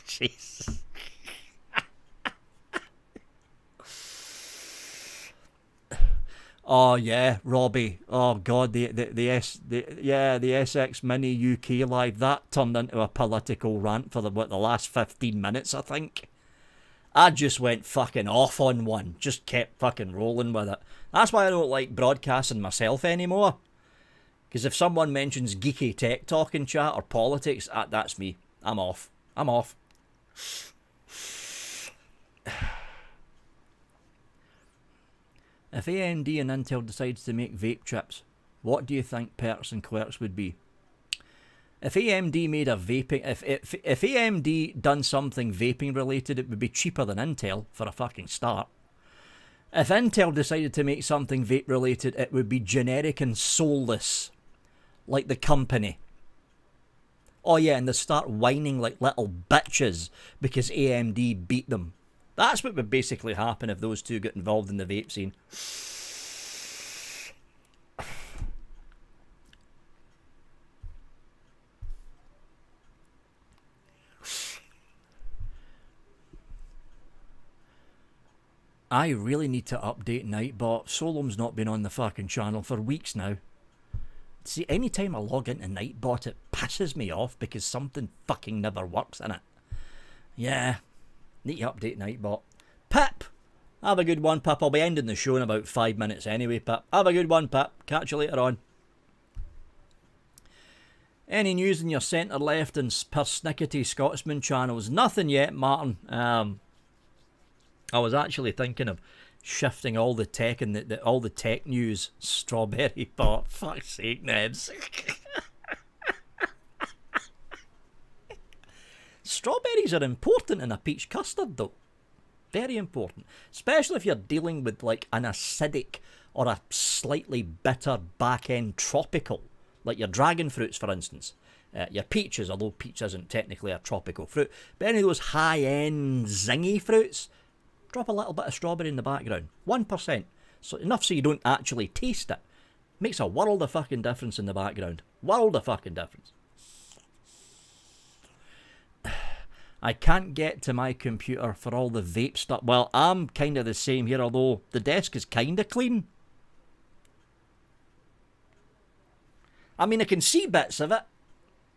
Jeez. Oh yeah, Robbie. Oh god, the SX Mini UK Live, that turned into a political rant for the last 15 minutes, I think. I just went fucking off on one. Just kept fucking rolling with it. That's why I don't like broadcasting myself anymore. Because if someone mentions geeky tech talk in chat or politics, that's me. I'm off. I'm off. If AMD and Intel decides to make vape chips, what do you think perks and quirks would be? If AMD made a vaping... If AMD done something vaping related, it would be cheaper than Intel, for a fucking start. If Intel decided to make something vape related, it would be generic and soulless. Like the company. Oh yeah, and they start whining like little bitches because AMD beat them. That's what would basically happen if those two get involved in the vape scene. I really need to update Nightbot. Solom's not been on the fucking channel for weeks now. See, anytime I log into Nightbot, it pisses me off because something fucking never works in it. Yeah, need to update Nightbot. Pip! Have a good one, Pip. I'll be ending the show in about 5 minutes anyway, Pip. Have a good one, Pip. Catch you later on. Any news in your centre left and persnickety Scotsman channels? Nothing yet, Martin. I was actually thinking of shifting all the tech and all the tech news strawberry, but fuck's sake, Nebs. Strawberries are important in a peach custard, though. Very important. Especially if you're dealing with like an acidic or a slightly bitter back-end tropical, like your dragon fruits, for instance. Your peaches, although peach isn't technically a tropical fruit. But any of those high-end zingy fruits, drop a little bit of strawberry in the background. 1%. So enough so you don't actually taste it. Makes a world of fucking difference in the background. World of fucking difference. I can't get to my computer for all the vape stuff. Well, I'm kind of the same here, although the desk is kind of clean. I mean, I can see bits of it.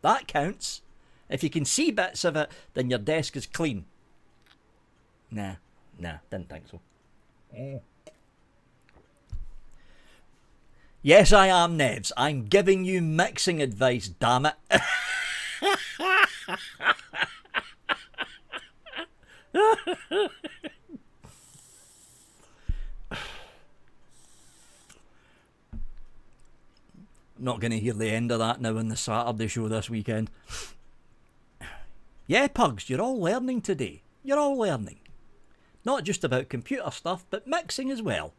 That counts. If you can see bits of it, then your desk is clean. Nah, didn't think so. Yes, I am, Nevs. I'm giving you mixing advice, damn it. Not going to hear the end of that now in the Saturday show this weekend. Yeah, pugs, you're all learning today. You're all learning. Not just about computer stuff, but mixing as well.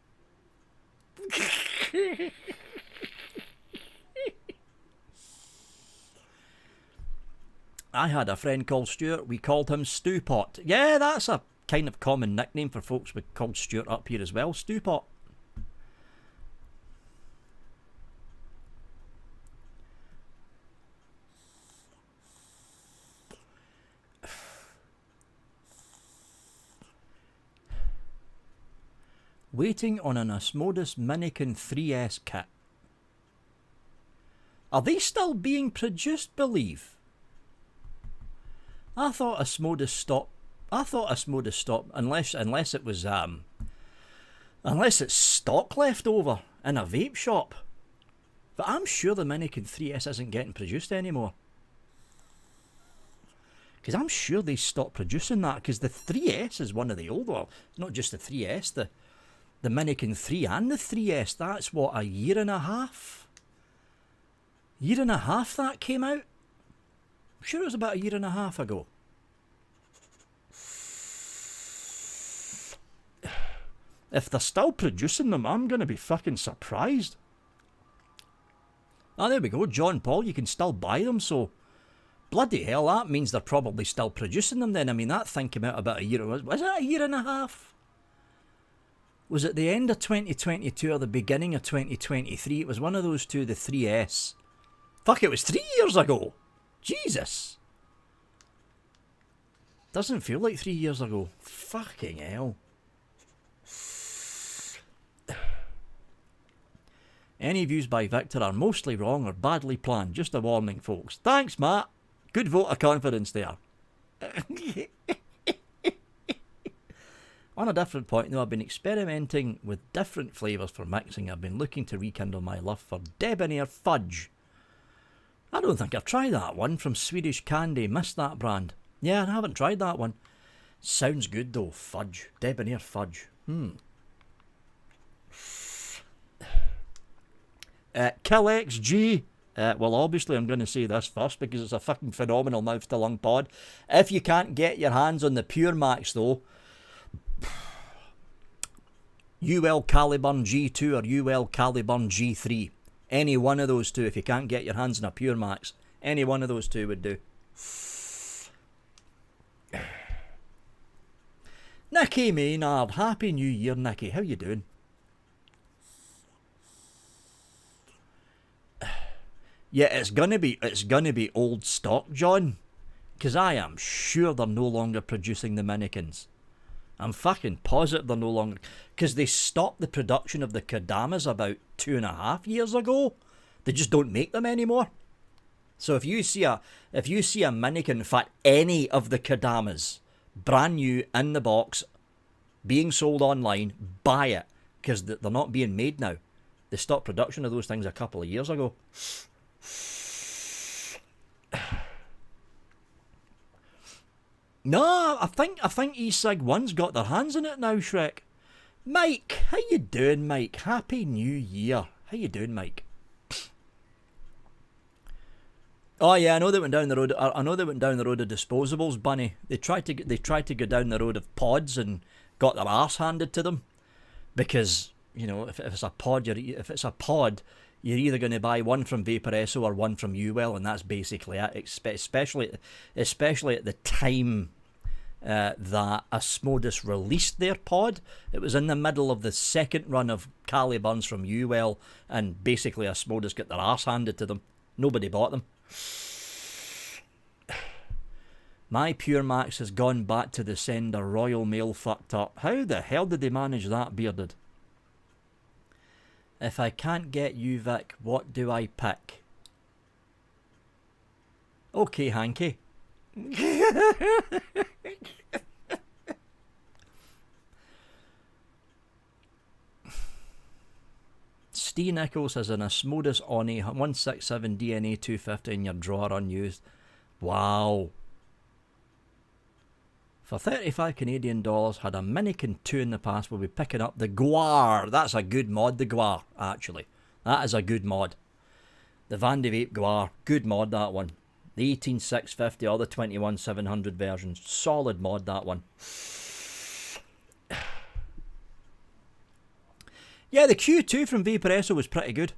I had a friend called Stuart. We called him Stewpot. Yeah, that's a kind of common nickname for folks we called Stuart up here as well. Stewpot. Waiting on an Osmodus Minikin 3S kit. Are they still being produced, believe? I thought Osmodus stopped unless it was unless it's stock left over in a vape shop. But I'm sure the Minikin 3S isn't getting produced anymore. Because I'm sure they stopped producing that, because the 3S is one of the old ones. Not just the 3S, the Minikin 3 and the 3S. That's what, a year and a half? Year and a half that came out? I'm sure it was about a year and a half ago. If they're still producing them, I'm going to be fucking surprised. Ah, there we go. John Paul, you can still buy them, so... Bloody hell, that means they're probably still producing them then. I mean, that thing came out about a year... Was it a year and a half? Was it the end of 2022 or the beginning of 2023? It was one of those two, the 3S. Fuck, it was 3 years ago. Jesus. Doesn't feel like 3 years ago. Fucking hell. Any views by Victor are mostly wrong or badly planned. Just a warning, folks. Thanks, Matt. Good vote of confidence there. On a different point, though, I've been experimenting with different flavours for mixing. I've been looking to rekindle my love for Debonair Fudge. I don't think I've tried that one from Swedish Candy. Missed that brand. Yeah, I haven't tried that one. Sounds good, though. Fudge. Debonair Fudge. KillXG. Well, obviously, I'm going to say this first because it's a fucking phenomenal mouth-to-lung pod. If you can't get your hands on the Pure Max, though, UL Caliburn G2 or UL Caliburn G3. Any one of those two, if you can't get your hands on a Pure Max, any one of those two would do. Nicky Maynard, Happy New Year, Nicky. How you doing? Yeah, it's gonna be old stock, John. Because I am sure they're no longer producing the Minikins. I'm fucking positive they're no longer... Because they stopped the production of the Kadamas about 2.5 years ago. They just don't make them anymore. So if you see a Minikin, in fact, any of the Kadamas, brand new, in the box, being sold online, buy it. Because they're not being made now. They stopped production of those things a couple of years ago. No, I think e-cig one's got their hands in it now, Shrek. Mike, how you doing, Mike? Happy New Year. How you doing, Mike? Oh yeah, I know they went down the road. I know they went down the road of disposables, Bunny. They tried to go down the road of pods and got their arse handed to them, because you know if it's a pod, you're either going to buy one from Vaporesso or one from Uwell, and that's basically it. Especially at the time that Asmodus released their pod. It was in the middle of the second run of Caliburns from Uwell, and basically Asmodus got their arse handed to them. Nobody bought them. My Pure Max has gone back to the sender. Royal Mail fucked up. How the hell did they manage that, Bearded? If I can't get you, Vic, what do I pick? Okay, Hanky. Steve Nichols has an Asmodus Oni 167 DNA 250 in your drawer unused. Wow. For 35 Canadian dollars, had a Minikin 2 in the past, we'll be picking up the Guar. That's a good mod, the Guar, actually. That is a good mod. The Van de Vape Guar, good mod, that one. The 18650 or the 21700 versions, solid mod, that one. Yeah, the Q2 from Vaporesso was pretty good.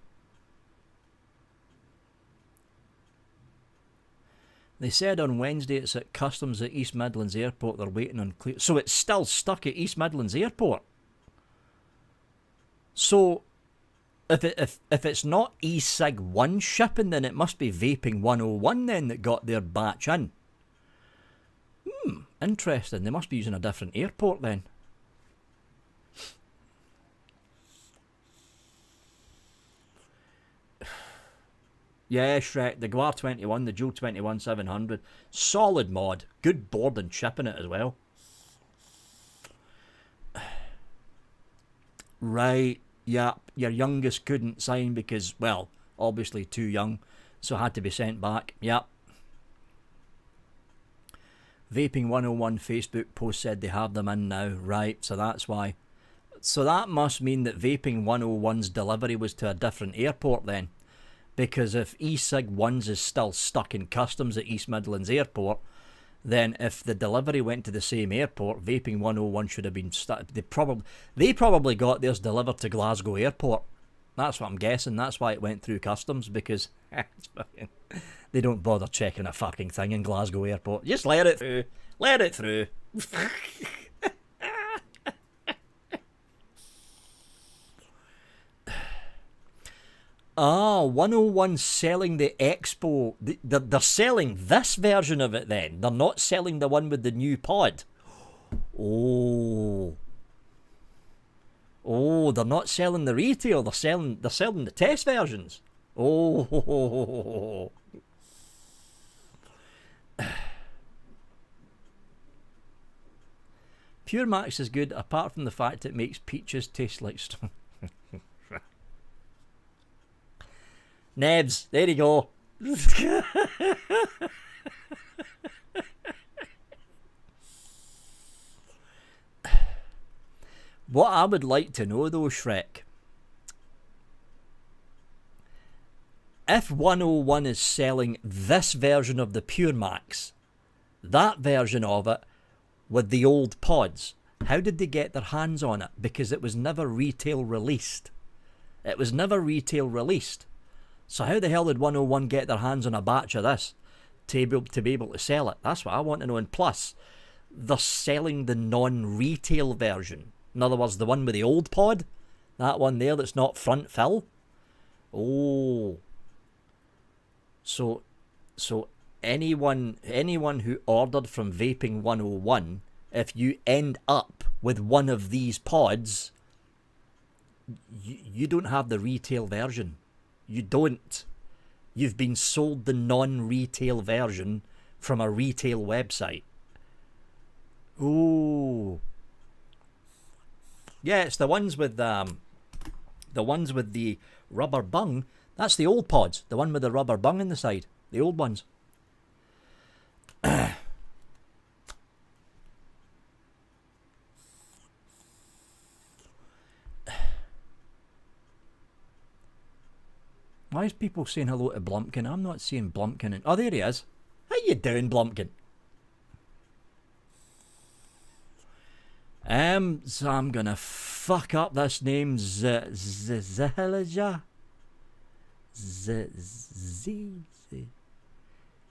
They said on Wednesday it's at customs at East Midlands Airport. They're waiting on clear. So it's still stuck at East Midlands Airport. So if it's not e-cig 1 shipping, then it must be Vaping 101 then that got their batch in. Interesting. They must be using a different airport then. Yeah, Shrek, the Guar 21, the Joule 21 700, solid mod, good board and chip in it as well. Right, yeah, your youngest couldn't sign because, well, obviously too young, so had to be sent back, yep. Vaping 101 Facebook post said they have them in now, right, so that's why. So that must mean that Vaping 101's delivery was to a different airport then. Because if e-cig 1's is still stuck in customs at East Midlands Airport, then if the delivery went to the same airport, Vaping 101 should have been stuck. They probably got theirs delivered to Glasgow Airport. That's what I'm guessing. That's why it went through customs, because they don't bother checking a fucking thing in Glasgow Airport. Just let it through. Let it through. Ah, 101 selling the Expo. They're selling this version of it then. They're not selling the one with the new pod. Oh, they're not selling the retail. They're selling the test versions. Oh. Pure Max is good apart from the fact it makes peaches taste like stone. Nebs, there you go. What I would like to know though, Shrek, if 101 is selling this version of the Pure Max, that version of it with the old pods, how did they get their hands on it? Because it was never retail released. It was never retail released. So how the hell did 101 get their hands on a batch of this to be able to sell it? That's what I want to know. And plus, they're selling the non-retail version. In other words, the one with the old pod. That one there that's not front fill. Oh. So anyone who ordered from Vaping 101, if you end up with one of these pods, you don't have the retail version. You don't. You've been sold the non-retail version from a retail website. Ooh. Yeah, it's the ones with the rubber bung. That's the old pods. The one with the rubber bung in the side. The old ones. Why is people saying hello to Blumpkin? I'm not seeing Blumpkin. Oh, there he is. How you doing, Blumpkin? So I'm gonna fuck up this name. Zahalaja.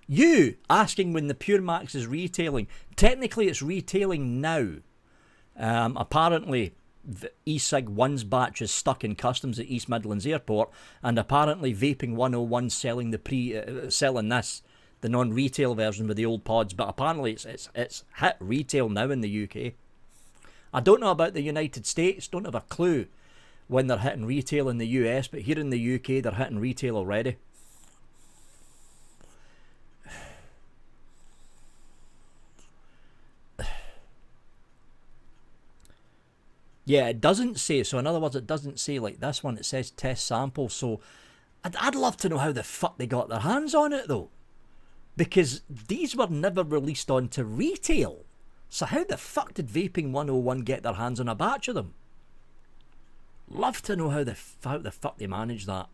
You asking when the Pure Max is retailing. Technically, it's retailing now. Apparently, the eSig 1's batch is stuck in customs at East Midlands Airport, and apparently Vaping 101 selling selling this, the non-retail version with the old pods. But apparently, it's hit retail now in the UK. I don't know about the United States. Don't have a clue when they're hitting retail in the US, but here in the UK, they're hitting retail already. Yeah, it doesn't say. So in other words, it doesn't say like this one. It says test sample. So I'd love to know how the fuck they got their hands on it though, because these were never released onto retail. So how the fuck did Vaping 101 get their hands on a batch of them? Love to know how the fuck they managed that.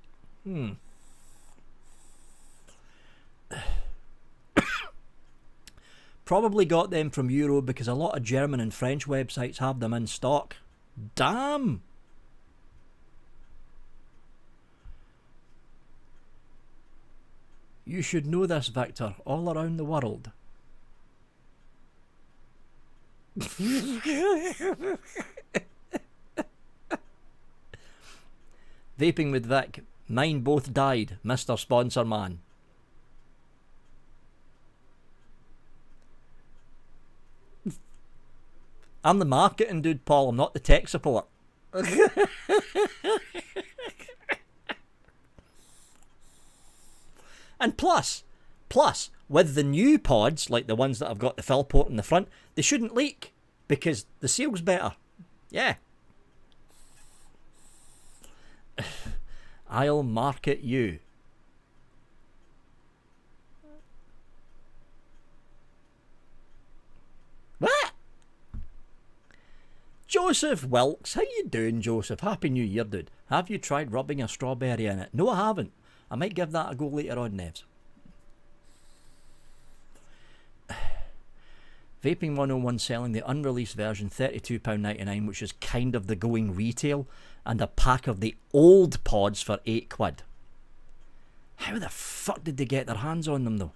Probably got them from Euro because a lot of German and French websites have them in stock. Damn! You should know this, Victor, all around the world. Vaping with Vic. Mine both died, Mr. Sponsor Man. I'm the marketing dude, Paul. I'm not the tech support. And plus, with the new pods, like the ones that have got the fill port in the front, they shouldn't leak because the seal's better. Yeah. I'll market you. What? Joseph Wilkes. How you doing, Joseph? Happy New Year, dude. Have you tried rubbing a strawberry in it? No, I haven't. I might give that a go later on, Nevs. Vaping 101 selling the unreleased version £32.99, which is kind of the going retail, and a pack of the old pods for £8. How the fuck did they get their hands on them though?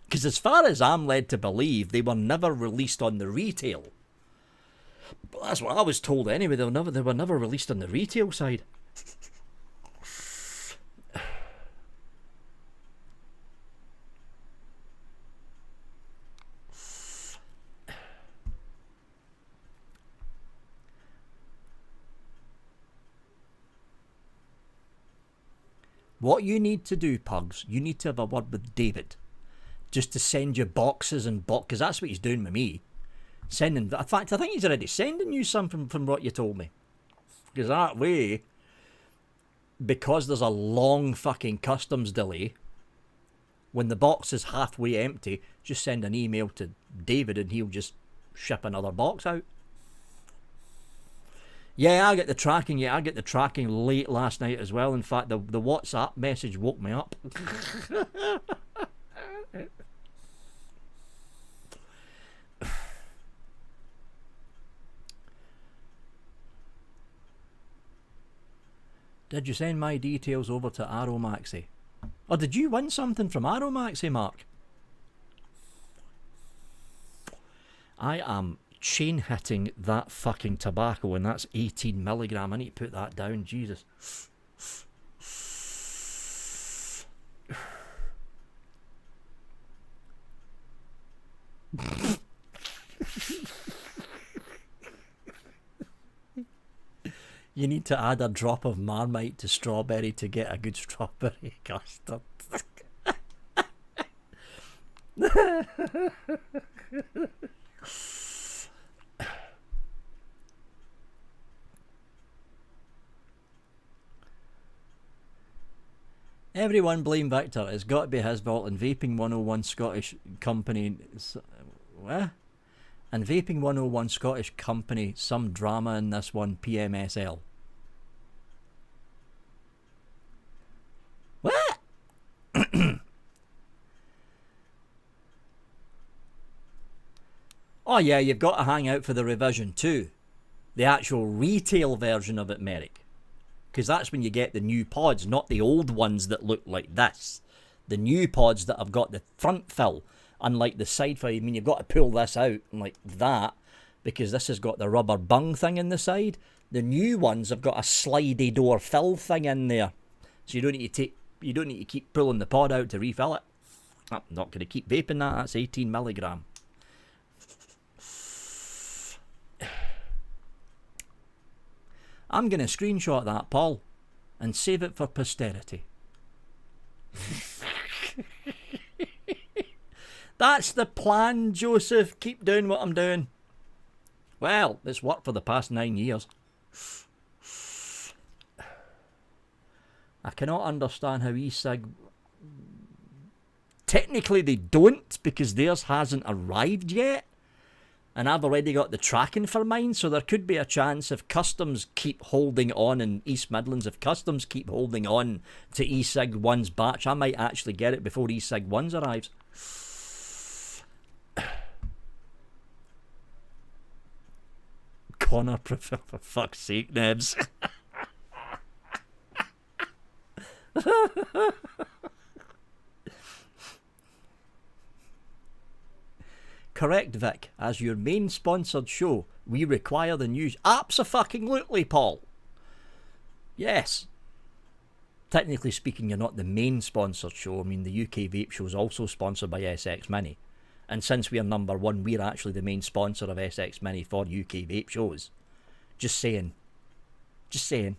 Because as far as I'm led to believe, they were never released on the retail. But that's what I was told anyway. They were never released on the retail side. What you need to do, Pugs, you need to have a word with David. Just to send you boxes and because that's what he's doing with me. In fact, I think he's already sending you some from what you told me. Because that way, because there's a long fucking customs delay, when the box is halfway empty, just send an email to David and he'll just ship another box out. Yeah, I get the tracking. Yeah, I get the tracking late last night as well. In fact, the WhatsApp message woke me up. Did you send my details over to Aromaxi? Or did you win something from Aromaxi, Mark? I am chain hitting that fucking tobacco, and that's 18 milligram. I need to put that down. Jesus. You need to add a drop of Marmite to strawberry to get a good strawberry custard. Everyone blame Victor. It's got to be his fault. And Vaping 101 Scottish company... What? And Vaping 101 Scottish company, some drama in this one, PMSL. Oh yeah, you've got to hang out for the revision too. The actual retail version of it, Merrick. Because that's when you get the new pods, not the old ones that look like this. The new pods that have got the front fill, unlike the side fill. I mean, you've got to pull this out like that, because this has got the rubber bung thing in the side. The new ones have got a slidey door fill thing in there. So you don't need to keep pulling the pod out to refill it. I'm not going to keep vaping that. That's 18 milligram. I'm going to screenshot that, Paul, and save it for posterity. That's the plan, Joseph. Keep doing what I'm doing. Well, it's worked for the past 9 years. I cannot understand how e-cig... Technically they don't, because theirs hasn't arrived yet. And I've already got the tracking for mine, so there could be a chance if customs keep holding on in East Midlands, if customs keep holding on to e-cig 1's batch, I might actually get it before e-cig 1's arrives. Connor, for fuck's sake, Nebs. Correct, Vic. As your main sponsored show, we require the news. Abso-fucking-lutely, Paul. Yes. Technically speaking, you're not the main sponsored show. I mean, the UK Vape show is also sponsored by SX Mini. And since we are number one, we're actually the main sponsor of SX Mini for UK Vape shows. Just saying. Just saying.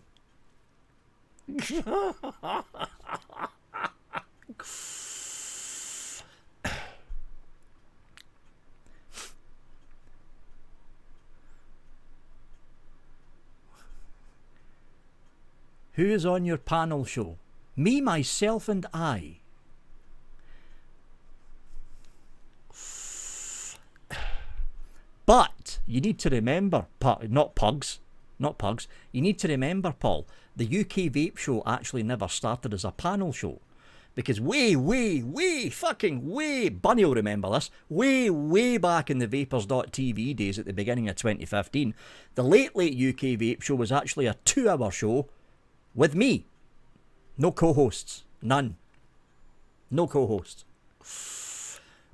Who is on your panel show? Me, myself, and I. But you need to remember, not pugs. You need to remember, Paul, the UK Vape show actually never started as a panel show. Because way, Bunny will remember this, way back in the Vapors.tv days at the beginning of 2015, the Late UK Vape show was actually a 2-hour show with me. No co-hosts. None. No co-hosts.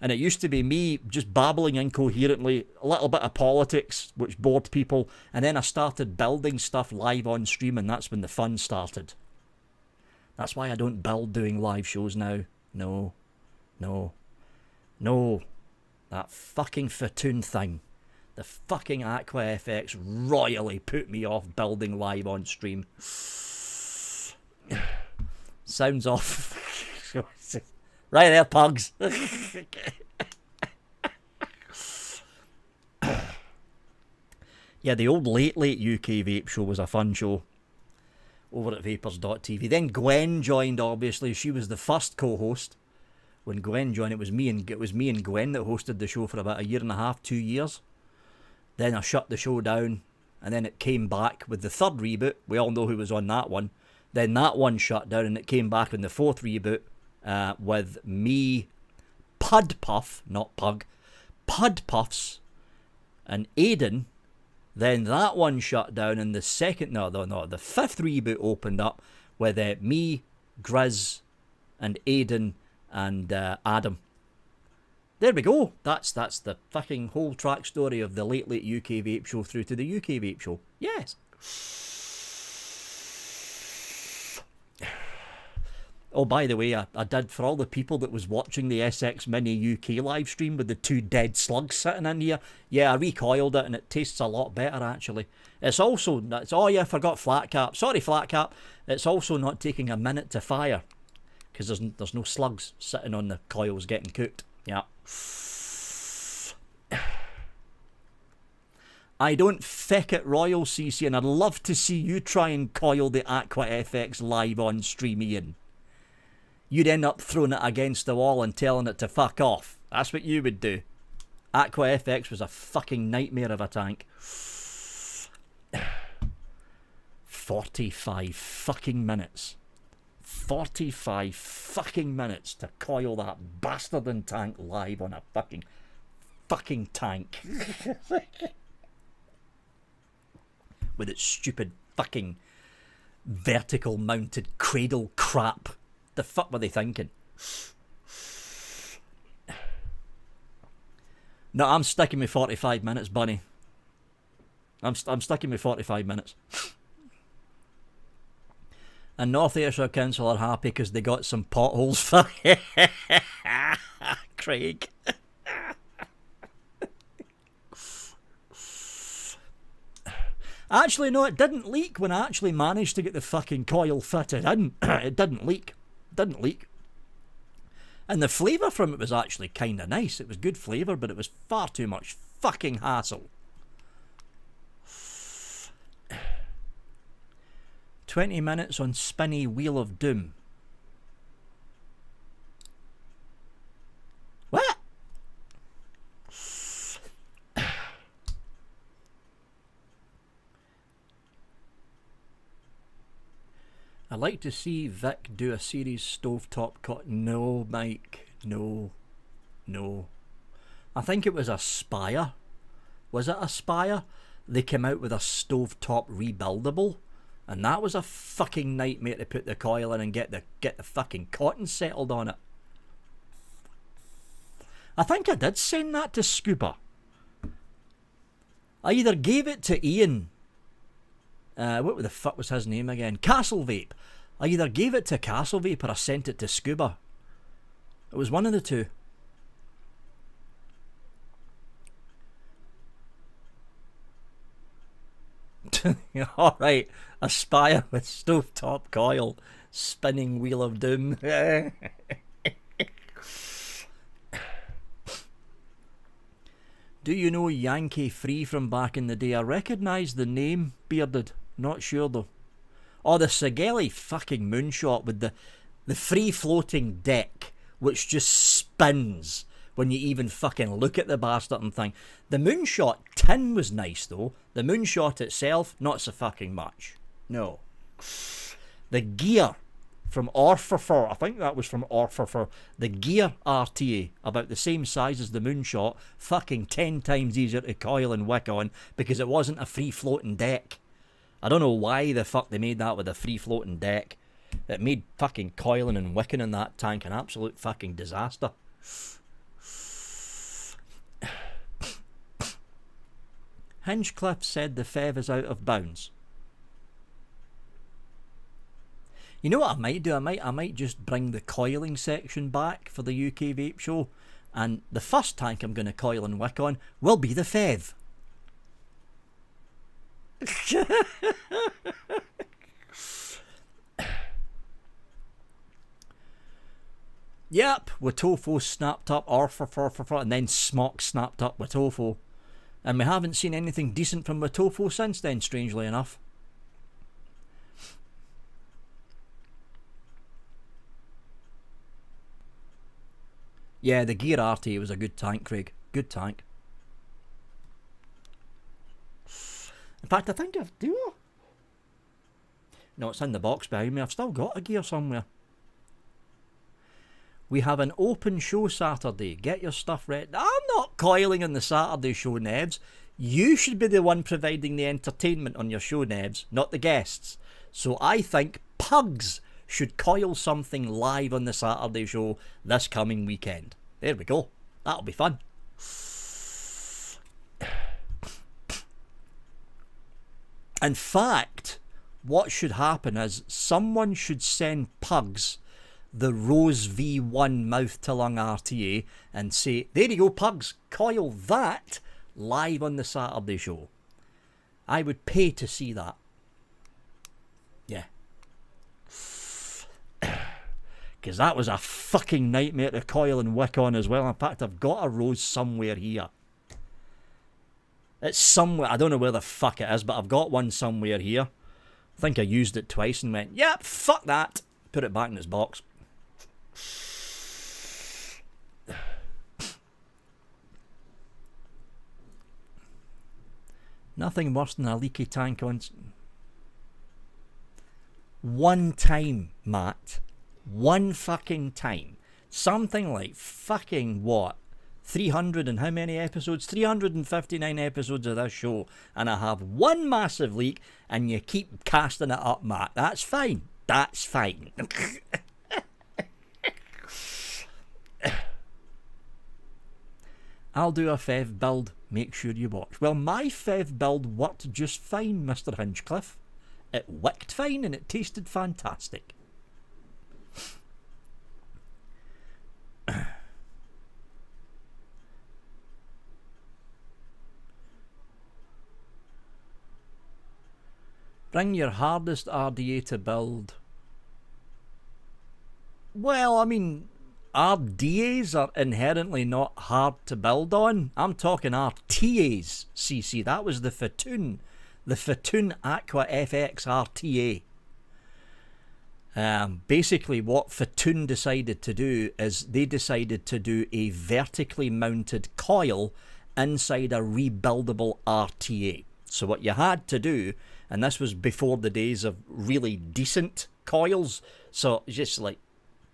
And it used to be me just babbling incoherently, a little bit of politics, which bored people, and then I started building stuff live on stream, and that's when the fun started. That's why I don't build doing live shows now. No. That fucking Fatoon thing. The fucking Aqua FX royally put me off building live on stream. Sounds off. Right there, pugs. Yeah, the old late UK Vape show was a fun show over at Vapors.tv. Then Gwen joined, obviously. She was the first co-host. When Gwen joined, it was me and Gwen that hosted the show for about 1.5 years, 2 years. Then I shut the show down, and then it came back with the third reboot. We all know who was on that one. Then that one shut down, and it came back in the fourth reboot with me, Pudpuff, not Pug, Pudpuffs, and Aiden. Then that one shut down, and the fifth reboot opened up with me, Grizz, and Aiden, and Adam. There we go. That's the fucking whole track story of the late UK Vape show through to the UK Vape show. Yes. Oh, by the way, I did, for all the people that was watching the SX Mini UK live stream with the 2 dead slugs sitting in here, yeah, I recoiled it and it tastes a lot better, actually. Oh yeah, I forgot Flat Cap. Sorry, Flat Cap. It's also not taking a minute to fire because there's no slugs sitting on the coils getting cooked. Yeah. I don't feck at Royal CC, and I'd love to see you try and coil the Aqua FX live on stream, Ian. You'd end up throwing it against the wall and telling it to fuck off. That's what you would do. Aqua FX was a fucking nightmare of a tank. 45 fucking minutes. 45 fucking minutes to coil that bastard in tank live on a fucking fucking tank. With its stupid fucking vertical mounted cradle crap. The fuck were they thinking? No, I'm sticking with 45 minutes, Bunny. I'm sticking with 45 minutes. And North Ayrshire Council are happy because they got some potholes for Craig. Actually, no, it didn't leak when I actually managed to get the fucking coil fitted in. It didn't leak. Didn't leak. And the flavour from it was actually kind of nice. It was good flavour, but it was far too much fucking hassle. 20 minutes on spinny Wheel of Doom. What? I'd like to see Vic do a series stovetop cut. No, Mike. No. No. I think it was Aspire. Was it Aspire? They came out with a stovetop rebuildable. And that was a fucking nightmare to put the coil in and get the fucking cotton settled on it. I think I did send that to Scuba. I either gave it to Ian. What the fuck was his name again? Castle Vape. I either gave it to Castle Vape or I sent it to Scuba. It was one of the two. Alright, Aspire with stovetop coil, spinning Wheel of Doom. Do you know Yankee Free from back in the day? I recognise the name, Bearded. Not sure though. Oh, the Sigelli fucking moonshot with the free floating deck, which just spins when you even fucking look at the bastard and think. The moonshot tin was nice though. The moonshot itself, not so fucking much. No. The gear from Orphifer, I think that was from Orphifer. The gear RTA, about the same size as the moonshot, fucking 10 times easier to coil and wick on because it wasn't a free floating deck. I don't know why the fuck they made that with a free floating deck. It made fucking coiling and wicking in that tank an absolute fucking disaster. Hinchcliffe said the Fev is out of bounds. You know what I might do? I might just bring the coiling section back for the UK Vape Show, and the first tank I'm going to coil and wick on will be the Fev. Yep, Watofo snapped up Orphifer, and then Smock snapped up Watofo. And we haven't seen anything decent from Watofo since then, strangely enough. Yeah, the Gear RT was a good tank, Craig. Good tank. In fact, I think I do. No, it's in the box behind me. I've still got a Gear somewhere. We have an open show Saturday. Get your stuff ready. I'm not coiling on the Saturday show, Nebs. You should be the one providing the entertainment on your show, Nebs, not the guests. So I think Pugs should coil something live on the Saturday show this coming weekend. There we go. That'll be fun. In fact, what should happen is someone should send Pugs the Rose V1 mouth to lung RTA and say, there you go, Pugs, coil that live on the Saturday show. I would pay to see that. Yeah. Because that was a fucking nightmare to coil and wick on as well. In fact, I've got a Rose somewhere here. It's somewhere, I don't know where the fuck it is, but I've got one somewhere here. I think I used it twice and went, yep, fuck that. Put it back in its box. Nothing worse than a leaky tank on... One time, Matt. One fucking time. Something like fucking what? 300 and how many episodes? 359 episodes of this show, and I have one massive leak, and you keep casting it up, Matt. That's fine. That's fine. I'll do a FEV build. Make sure you watch. Well, my FEV build worked just fine, Mr. Hinchcliffe. It wicked fine and it tasted fantastic. Bring your hardest RDA to build. Well, I mean, RDAs are inherently not hard to build on. I'm talking RTAs, CC. That was the Fatoon. The Fatoon Aqua FX RTA. Basically, what Fatoon decided to do is they decided to do a vertically mounted coil inside a rebuildable RTA. So what you had to do, and this was before the days of really decent coils, so just like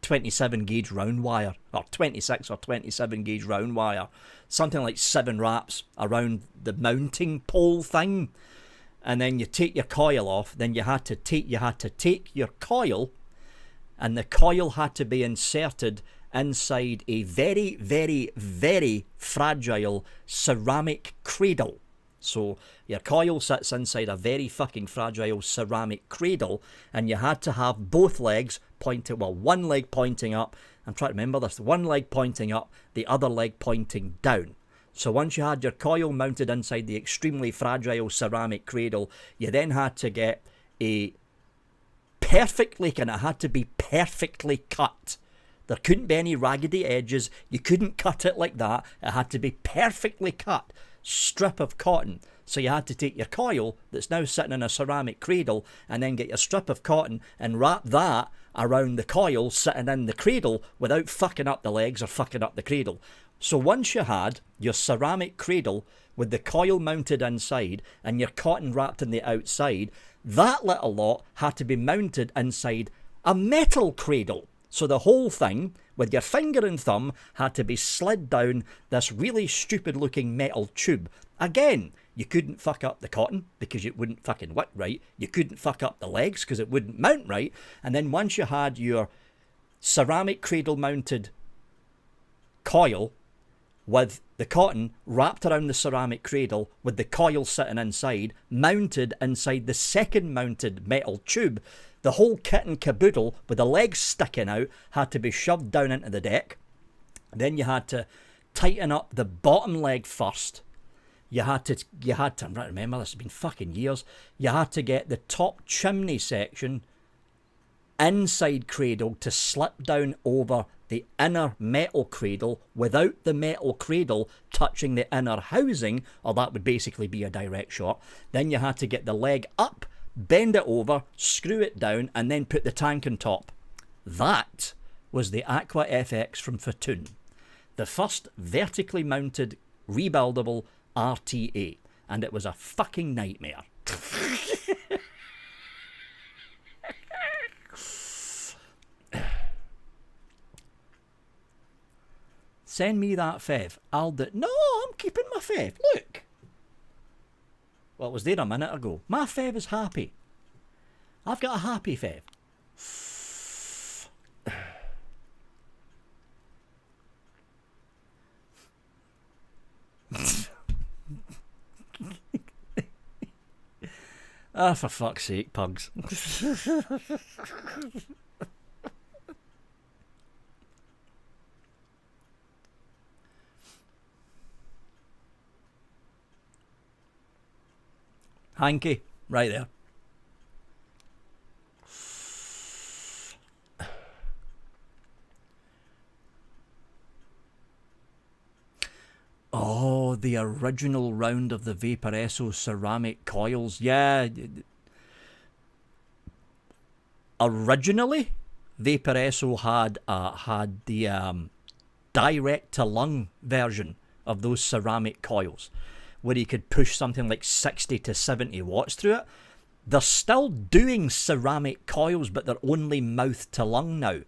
27 gauge round wire, or 26 or 27 gauge round wire, something like 7 wraps around the mounting pole thing, and then you take your coil off. Then you had to take your coil, and the coil had to be inserted inside a very, very, very fragile ceramic cradle. So your coil sits inside a very fucking fragile ceramic cradle, and you had to have both legs pointing, well, one leg pointing up. I'm trying to remember this. One leg pointing up, the other leg pointing down. So once you had your coil mounted inside the extremely fragile ceramic cradle, you then had to get a perfectly, and it had to be perfectly cut. There couldn't be any raggedy edges. You couldn't cut it like that. It had to be perfectly cut. Strip of cotton. So you had to take your coil that's now sitting in a ceramic cradle and then get your strip of cotton and wrap that around the coil sitting in the cradle without fucking up the legs or fucking up the cradle. So once you had your ceramic cradle with the coil mounted inside and your cotton wrapped in the outside, that little lot had to be mounted inside a metal cradle. So the whole thing, with your finger and thumb, had to be slid down this really stupid looking metal tube. Again, you couldn't fuck up the cotton because it wouldn't fucking wick right. You couldn't fuck up the legs because it wouldn't mount right. And then once you had your ceramic cradle mounted coil with the cotton wrapped around the ceramic cradle with the coil sitting inside, mounted inside the second mounted metal tube, the whole kit and caboodle with the legs sticking out had to be shoved down into the deck. Then you had to tighten up the bottom leg first. You had to, I'm trying to remember, this has been fucking years. You had to get the top chimney section inside cradle to slip down over the inner metal cradle without the metal cradle touching the inner housing, or that would basically be a direct shot. Then you had to get the leg up, bend it over, screw it down, and then put the tank on top. That was the Aqua FX from Fatoon, the first vertically mounted rebuildable RTA, and it was a fucking nightmare. Send me that FEV. I'll do. No, I'm keeping my FEV. Look. Well, it was there a minute ago. My FEV is happy. I've got a happy FEV. Ah, for fuck's sake, pugs. Hanky, right there. Oh, the original round of the Vaporesso ceramic coils. Yeah. Originally, Vaporesso had the direct to lung version of those ceramic coils, where you could push something like 60 to 70 watts through it. They're still doing ceramic coils, but they're only mouth to lung now.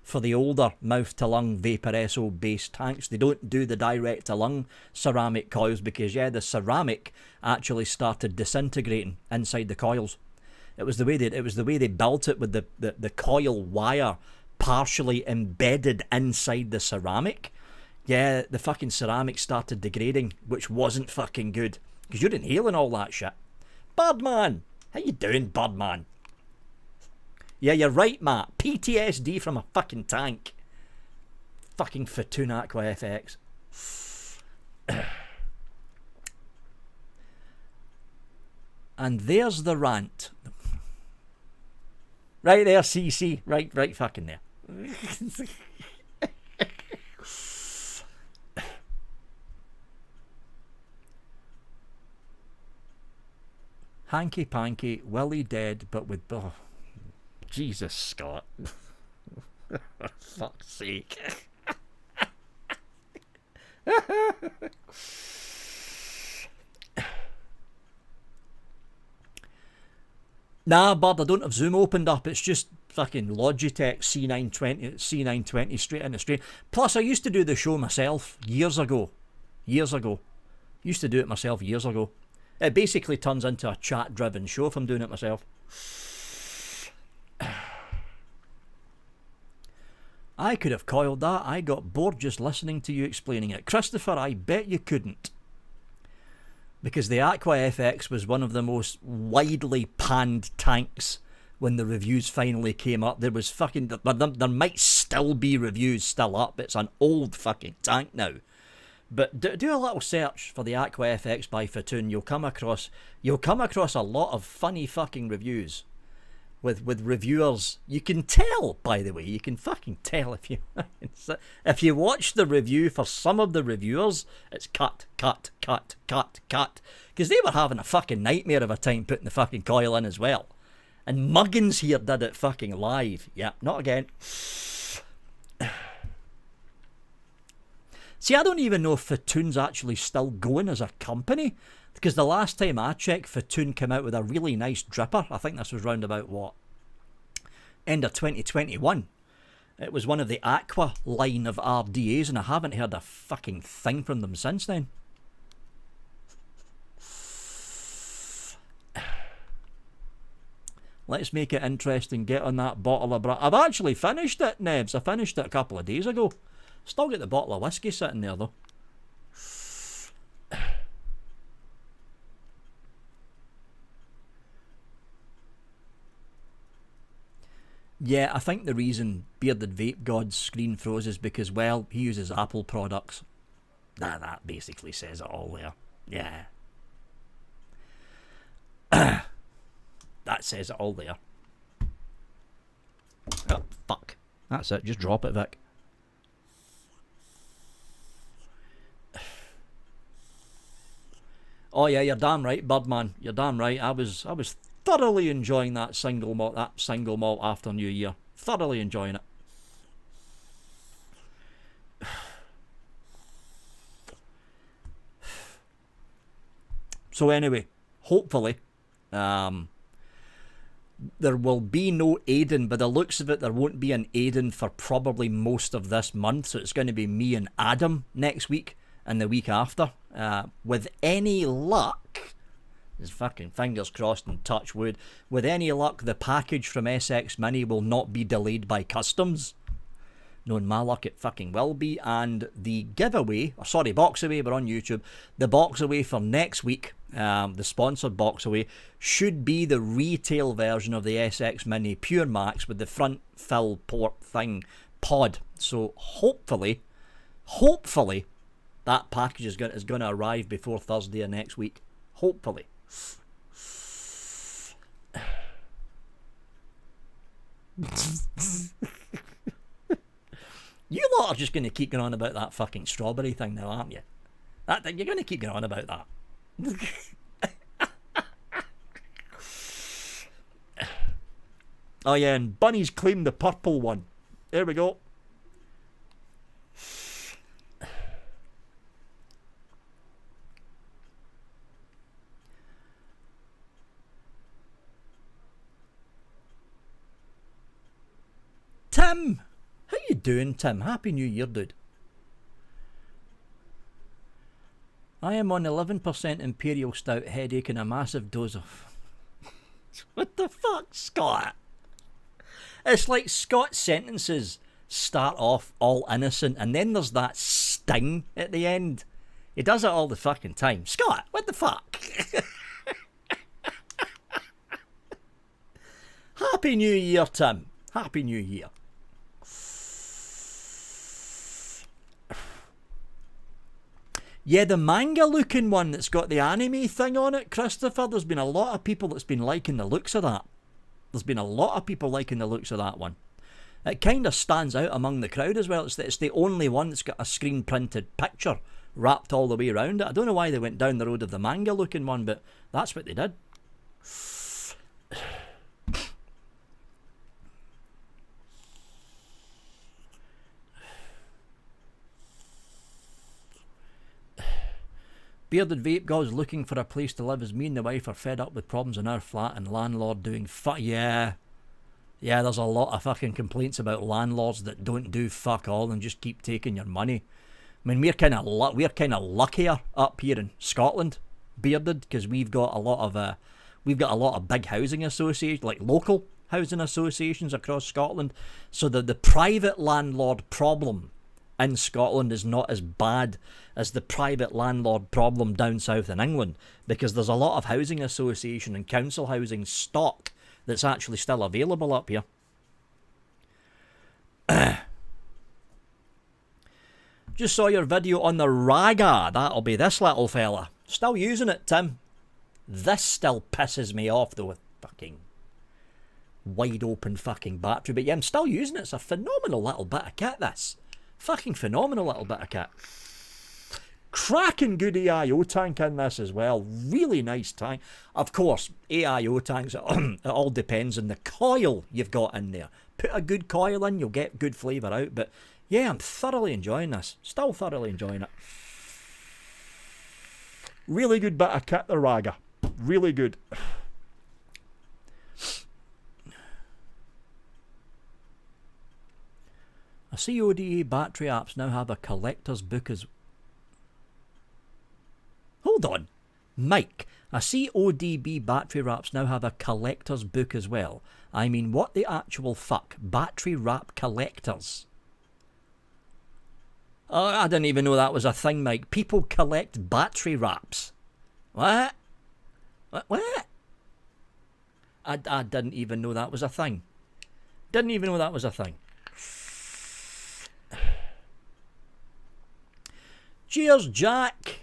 for the older mouth-to-lung Vaporesso-based tanks. They don't do the direct-to-lung ceramic coils because, yeah, the ceramic actually started disintegrating inside the coils. It was the way they built it with the coil wire partially embedded inside the ceramic. Yeah, the fucking ceramic started degrading, which wasn't fucking good because you're inhaling all that shit. Birdman, how you doing, Birdman? Yeah, you're right, Matt. PTSD from a fucking tank. Fucking Fatoon Aqua FX. And there's the rant. Right there, CC. Right fucking there. Hanky Panky, Willie dead, but with... Oh, Jesus, Scott. Fuck's sake. Nah, Bird, I don't have Zoom opened up. It's just fucking Logitech C920 straight in the stream. Plus, I used to do the show myself years ago. Used to do it myself years ago. It basically turns into a chat-driven show if I'm doing it myself. I could have coiled that. I got bored just listening to you explaining it. Christopher, I bet you couldn't. Because the Aqua FX was one of the most widely panned tanks when the reviews finally came up. There was fucking... There might still be reviews still up. It's an old fucking tank now. But do a little search for the Aqua FX by Fatoon. You'll come across a lot of funny fucking reviews. With reviewers, you can tell, by the way, you can fucking tell if you watch the review for some of the reviewers, it's cut. Because they were having a fucking nightmare of a time putting the fucking coil in as well. And Muggins here did it fucking live. Yeah, not again. See, I don't even know if Fatoon's actually still going as a company. Because the last time I checked, Fatoon came out with a really nice dripper. I think this was round about, what? End of 2021. It was one of the Aqua line of RDAs, and I haven't heard a fucking thing from them since then. Let's make it interesting. Get on that bottle of... I've actually finished it, Nebs. I finished it a couple of days ago. Still got the bottle of whiskey sitting there, though. Yeah, I think the reason Bearded Vape God's screen froze is because, well, he uses Apple products. That basically says it all there. Yeah. That says it all there. Oh, fuck. That's it. Just drop it, Vic. Oh yeah, you're damn right, Birdman. You're damn right. I was thoroughly enjoying that single malt after New Year. Thoroughly enjoying it. So anyway, hopefully, there will be no Aiden. By the looks of it, there won't be an Aiden for probably most of this month. So it's going to be me and Adam next week and the week after. With any luck, his fucking fingers crossed and touch wood, with any luck, the package from SX Mini will not be delayed by customs. Knowing my luck, it fucking will be. And the giveaway, or sorry, box away, we're on YouTube. The box away for next week, the sponsored box away, should be the retail version of the SX Mini Pure Max with the front fill port thing pod. So hopefully, that package is going to arrive before Thursday of next week. Hopefully. You lot are just going to keep going on about that fucking strawberry thing now, aren't you? You're going to keep going on about that. Oh yeah, and Bunny's claimed the purple one. There we go. Tim, how doing, Tim? Happy New Year, dude. I am on 11% Imperial Stout, headache, and a massive dose of... What the fuck, Scott? It's like Scott's sentences start off all innocent, and then there's that sting at the end. He does it all the fucking time. Scott, what the fuck? Happy New Year, Tim. Happy New Year. Yeah, the manga-looking one that's got the anime thing on it, Christopher, there's been a lot of people that's been liking the looks of that. There's been a lot of people liking the looks of that one. It kind of stands out among the crowd as well. It's the only one that's got a screen-printed picture wrapped all the way around it. I don't know why they went down the road of the manga-looking one, but that's what they did. Bearded Vape God's looking for a place to live as me and the wife are fed up with problems in our flat and landlord doing yeah. Yeah, there's a lot of fucking complaints about landlords that don't do fuck all and just keep taking your money. I mean, we're kind of luckier up here in Scotland, Bearded, because we've got a lot of big housing associations, like local housing associations across Scotland. So the private landlord problem in Scotland is not as bad as the private landlord problem down south in England, because there's a lot of housing association and council housing stock that's actually still available up here. Just saw your video on the Raga. That'll be this little fella. Still using it, Tim. This still pisses me off though, with fucking wide open fucking battery. But yeah, I'm still using it. It's a phenomenal little bit of kit, this. Fucking phenomenal little bit of kit. Cracking good AIO tank in this as well. Really nice tank. Of course, AIO tanks, it all depends on the coil you've got in there. Put a good coil in, you'll get good flavour out. But yeah, I'm thoroughly enjoying this. Still thoroughly enjoying it. Really good bit of kit, the Raga. Really good. I see ODA battery apps now have a collector's book as... Hold on. Mike, I see ODB battery wraps now have a collector's book as well. I mean, what the actual fuck? Battery wrap collectors? Oh, I didn't even know that was a thing, Mike. People collect battery wraps. What? What? I didn't even know that was a thing. Didn't even know that was a thing. Cheers, Jack.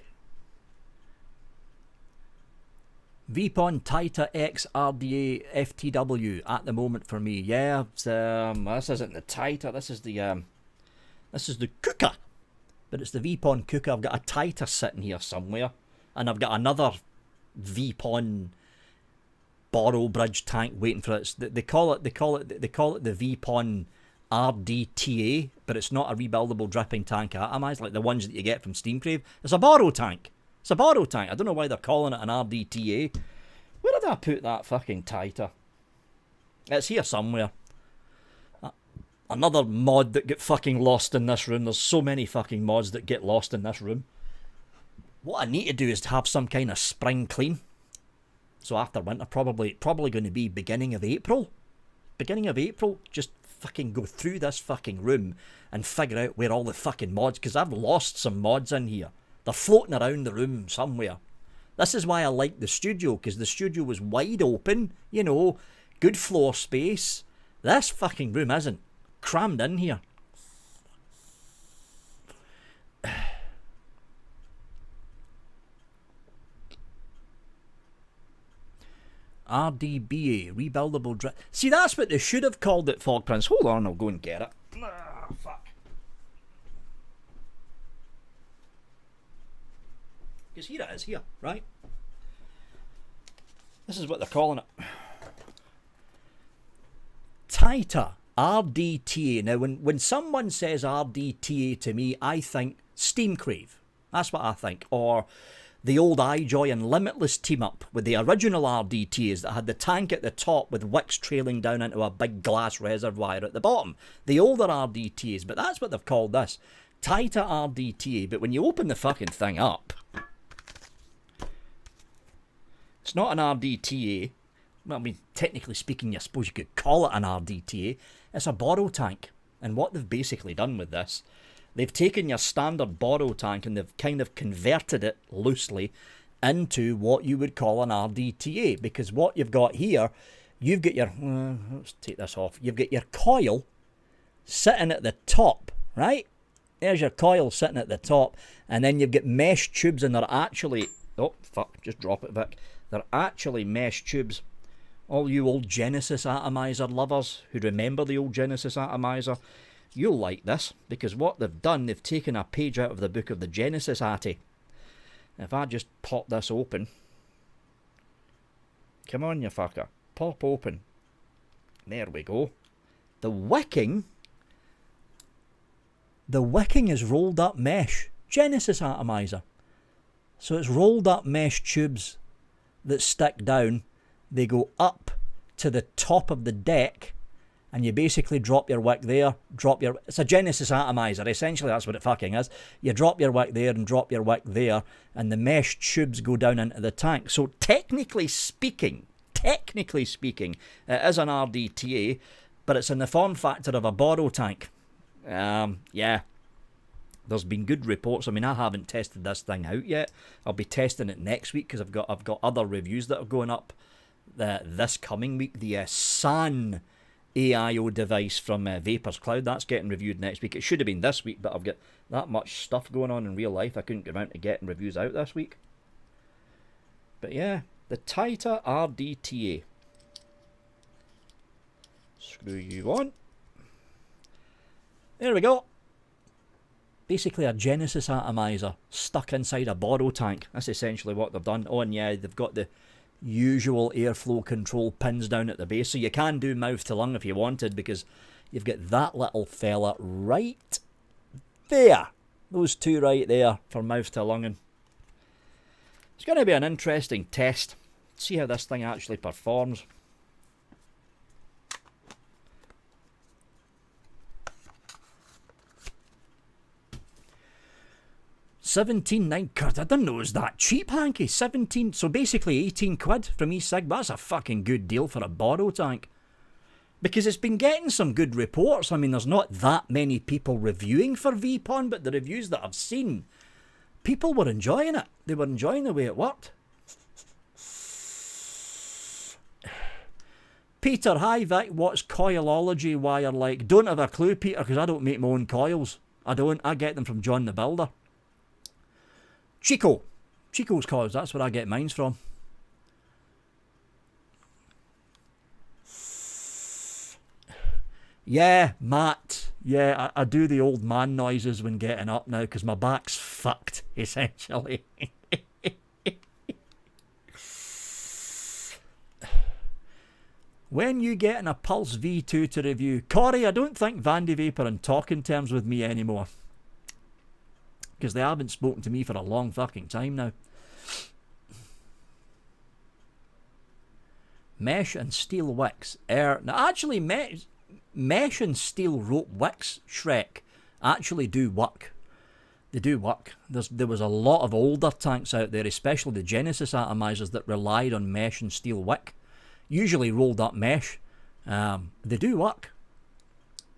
Vapon Tita X RDA FTW at the moment for me. Yeah, it's, this isn't the Tita. This is the Kuka, but it's the Vapon Kuka. I've got a Tita sitting here somewhere, and I've got another Vapon Borrow Bridge tank waiting for it. They call it the Vapon RDTA, but it's not a rebuildable dripping tank atomized like the ones that you get from Steam Crave. It's a borrow tank. It's a borrow tank. I don't know why they're calling it an RDTA. Where did I put that fucking Tita? It's here somewhere. Another mod that get fucking lost in this room. There's so many fucking mods that get lost in this room. What I need to do is to have some kind of spring clean. So after winter, probably going to be beginning of April. Beginning of April, just fucking go through this fucking room and figure out where all the fucking mods, because I've lost some mods in here. They're floating around the room somewhere. This is why I like the studio, because the studio was wide open, you know, good floor space. This fucking room isn't. Crammed in here. RDBA, rebuildable drip. See, that's what they should have called it, Fog Prince. Hold on, I'll go and get it. Ah, fuck. Because here it is, here, right? This is what they're calling it. Tita, RDTA. Now, when someone says RDTA to me, I think Steam Crave. That's what I think. Or the old iJoy and Limitless team up with the original RDTAs that had the tank at the top with wicks trailing down into a big glass reservoir at the bottom. The older RDTAs, but that's what they've called this. Tighter RDTA, but when you open the fucking thing up, it's not an RDTA. Well, I mean, technically speaking, I suppose you could call it an RDTA. It's a bottle tank. And what they've basically done with this, they've taken your standard bottle tank and they've kind of converted it loosely into what you would call an RDTA. Because what you've got here, you've got your, let's take this off. You've got your coil sitting at the top, right? There's your coil sitting at the top. And then you've got mesh tubes and they're actually, oh, fuck, just drop it back. They're actually mesh tubes. All you old Genesis atomizer lovers who remember the old Genesis atomizer, you'll like this, because what they've done, they've taken a page out of the book of the Genesis Atty. If I just pop this open, come on you fucker, pop open. There we go. The wicking is rolled up mesh, Genesis atomizer. So it's rolled up mesh tubes that stick down. They go up to the top of the deck and you basically drop your wick there, it's a Genesis atomizer, essentially that's what it fucking is. You drop your wick there and drop your wick there and the mesh tubes go down into the tank. So technically speaking, it is an RDTA, but it's in the form factor of a bottle tank. Yeah. There's been good reports. I mean, I haven't tested this thing out yet. I'll be testing it next week because I've got other reviews that are going up this coming week. The SAN AIO device from Vapors Cloud, that's getting reviewed next week. It should have been this week, but I've got that much stuff going on in real life. I couldn't get around to getting reviews out this week. But yeah, the tighter RDTA. Screw you on. There we go. Basically a Genesis atomizer stuck inside a bottle tank. That's essentially what they've done. Oh, and yeah, they've got the usual airflow control pins down at the base. So you can do mouth to lung if you wanted, because you've got that little fella right there. Those two right there for mouth to lunging. It's going to be an interesting test. See how this thing actually performs. £17.9 quid. I didn't know it was that cheap, Hanky. 17, so basically 18 quid from e-cig. That's a fucking good deal for a bottle tank. Because it's been getting some good reports. I mean, there's not that many people reviewing for VPON, but the reviews that I've seen, people were enjoying it. They were enjoying the way it worked. Peter, hi Vic, what's coilology wire like? Don't have a clue, Peter, because I don't make my own coils. I don't. I get them from John the Builder. Chico's coils, that's where I get mine from. Yeah, Matt. Yeah, I do the old man noises when getting up now because my back's fucked, essentially. When you getting a Pulse V2 to review? Corey, I don't think Vandy Vape are in talking terms with me anymore. Because they haven't spoken to me for a long fucking time now. Mesh and steel wicks. Now actually, mesh and steel rope wicks, Shrek, actually do work. They do work. There was a lot of older tanks out there, especially the Genesis atomizers, that relied on mesh and steel wick. Usually rolled up mesh. They do work.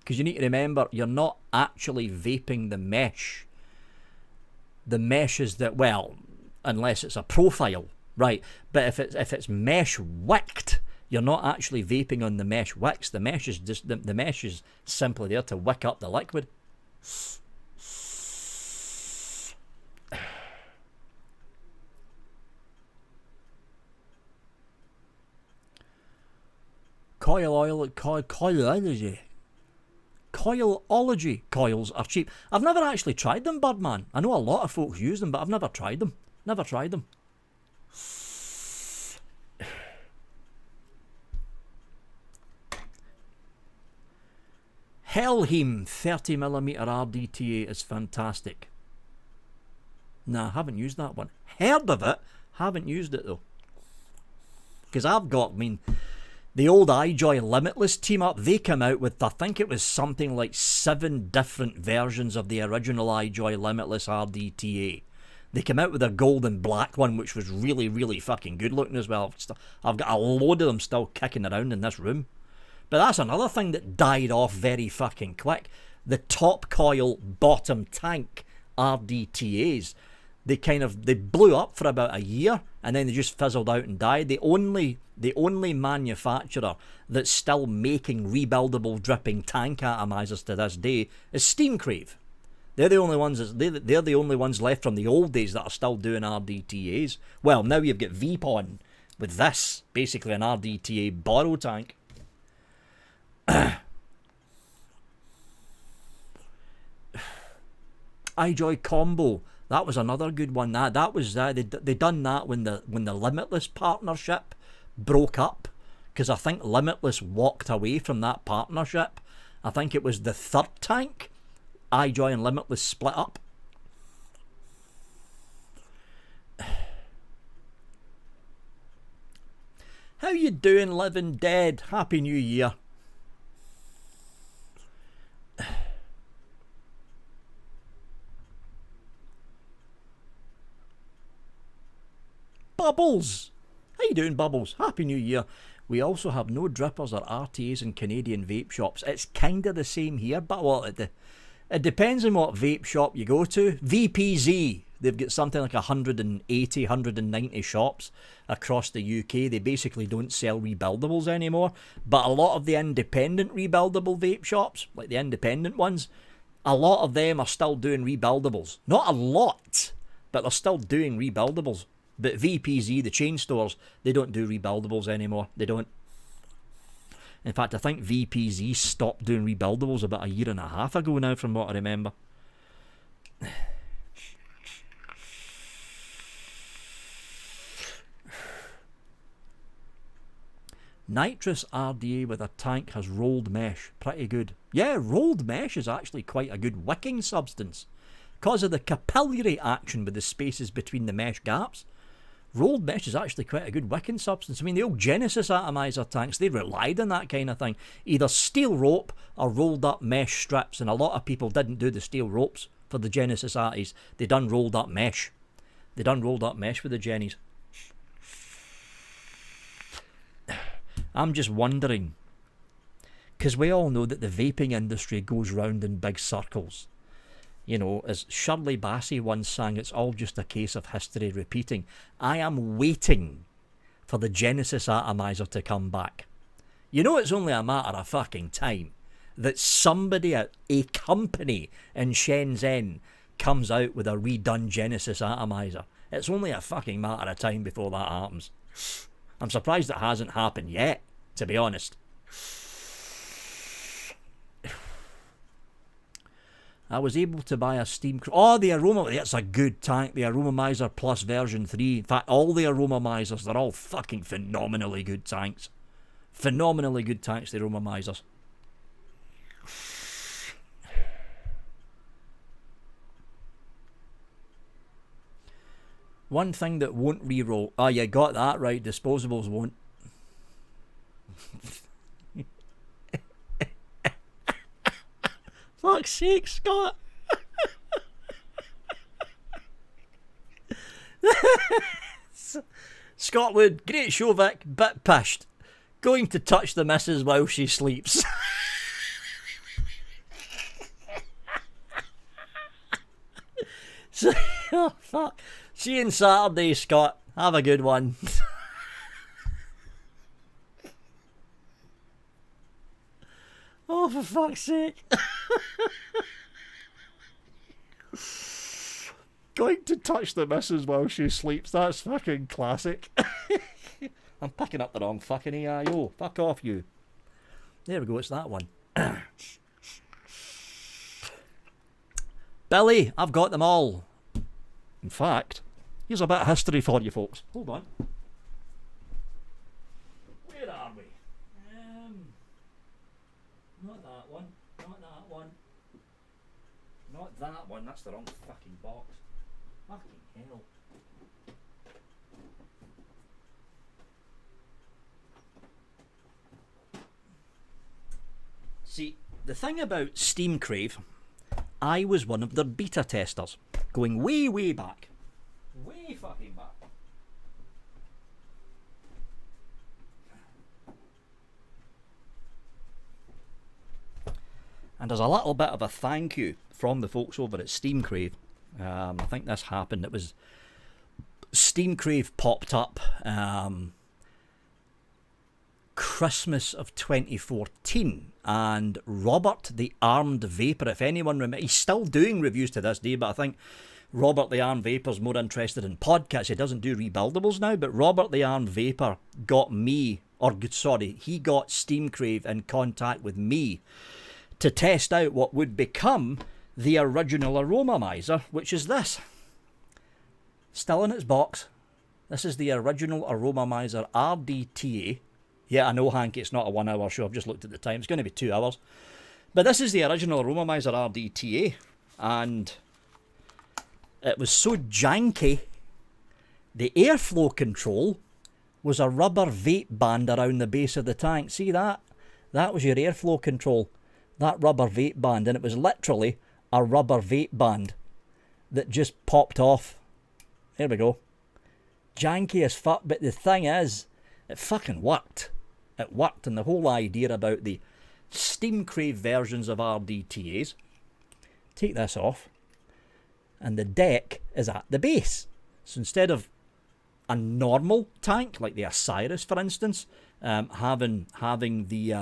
Because you need to remember, you're not actually vaping the mesh. The mesh is that, well, unless it's a profile, right? But if it's mesh wicked, you're not actually vaping on the mesh wicks. The mesh is just the mesh is simply there to wick up the liquid. Coilology coils are cheap. I've never actually tried them, Birdman. I know a lot of folks use them, but I've never tried them. Never tried them. Helheim 30mm RDTA is fantastic. Nah, haven't used that one. Heard of it, haven't used it though. Because I've got, I mean, the old iJoy Limitless team up, they came out with, I think it was something like 7 different versions of the original iJoy Limitless RDTA. They came out with a gold and black one, which was really, really fucking good looking as well. I've got a load of them still kicking around in this room. But that's another thing that died off very fucking quick. The top coil bottom tank RDTAs. They blew up for about a year and then they just fizzled out and died. The only manufacturer that's still making rebuildable dripping tank atomizers to this day is Steam Crave. They're the only ones left from the old days that are still doing RDTAs. Well, now you've got Vape on with this, basically an RDTA borrow tank. iJoy Combo. That was another good one. That was they done that when the Limitless partnership broke up, because I think Limitless walked away from that partnership. I think it was the third tank. iJoy and Limitless split up. How you doing, Living Dead? Happy New Year. Bubbles! How you doing, Bubbles? Happy New Year. We also have no drippers or RTAs in Canadian vape shops. It's kind of the same here, but well, it depends on what vape shop you go to. VPZ, they've got something like 180, 190 shops across the UK. They basically don't sell rebuildables anymore, but a lot of the independent rebuildable vape shops, like the independent ones, a lot of them are still doing rebuildables. Not a lot, but they're still doing rebuildables. But VPZ, the chain stores, they don't do rebuildables anymore. They don't. In fact, I think VPZ stopped doing rebuildables about a year and a half ago now, from what I remember. Nitrous RDA with a tank has rolled mesh. Pretty good. Yeah, rolled mesh is actually quite a good wicking substance. Because of the capillary action with the spaces between the mesh gaps, rolled mesh is actually quite a good wicking substance. I mean, the old Genesis atomizer tanks, they relied on that kind of thing. Either steel rope or rolled up mesh strips, and a lot of people didn't do the steel ropes for the Genesis Arties. They done rolled up mesh. They done rolled up mesh with the Jennies. I'm just wondering, because we all know that the vaping industry goes round in big circles. You know, as Shirley Bassey once sang, it's all just a case of history repeating. I am waiting for the Genesis atomizer to come back. You know, it's only a matter of fucking time that somebody at a company in Shenzhen comes out with a redone Genesis atomizer. It's only a fucking matter of time before that happens. I'm surprised it hasn't happened yet, to be honest. I was able to buy a Steam Crave. Oh, the Aroma. That's a good tank. The Aromamizer Plus version 3. In fact, all the Aromamizers, they're all fucking phenomenally good tanks. Phenomenally good tanks, the Aromamizers. One thing that won't re-roll. Oh, you got that right. Disposables won't. Fuck's sake, Scott. Scott Wood, great show, Vic, bit pished. Going to touch the missus while she sleeps. So, oh, fuck. See you on Saturday, Scott. Have a good one. Oh, for fuck's sake. Going to touch the missus while she sleeps. That's fucking classic. I'm picking up the wrong fucking AIO. Fuck off, you. There we go, it's that one. Billy, I've got them all. In fact, here's a bit of history for you folks. Hold on. Where are we? Not that one. Not that one. Not that one. That's the wrong fucking box. Fucking hell. See, the thing about Steam Crave, I was one of their beta testers, going way, way back. Way fucking back. And there's a little bit of a thank you from the folks over at Steam Crave. I think this happened. It was Steam Crave popped up Christmas of 2014, and Robert the Armed Vapor, if anyone remembers, he's still doing reviews to this day, but I think Robert the Armed Vapor's more interested in podcasts. He doesn't do rebuildables now, but Robert the Armed Vapor got me, or sorry, he got Steam Crave in contact with me to test out what would become the original Aromamizer, which is this. Still in its box. This is the original Aromamizer RDTA. Yeah, I know, Hank, it's not a 1 hour show. I've just looked at the time. It's going to be 2 hours. But this is the original Aromamizer RDTA. And it was so janky, the airflow control was a rubber vape band around the base of the tank. See that? That was your airflow control. That rubber vape band. And it was literally a rubber vape band that just popped off. There we go. Janky as fuck. But the thing is, it fucking worked. It worked. And the whole idea about the Steam Crave versions of RDTAs, take this off, and the deck is at the base. So instead of a normal tank like the Osiris, for instance, having the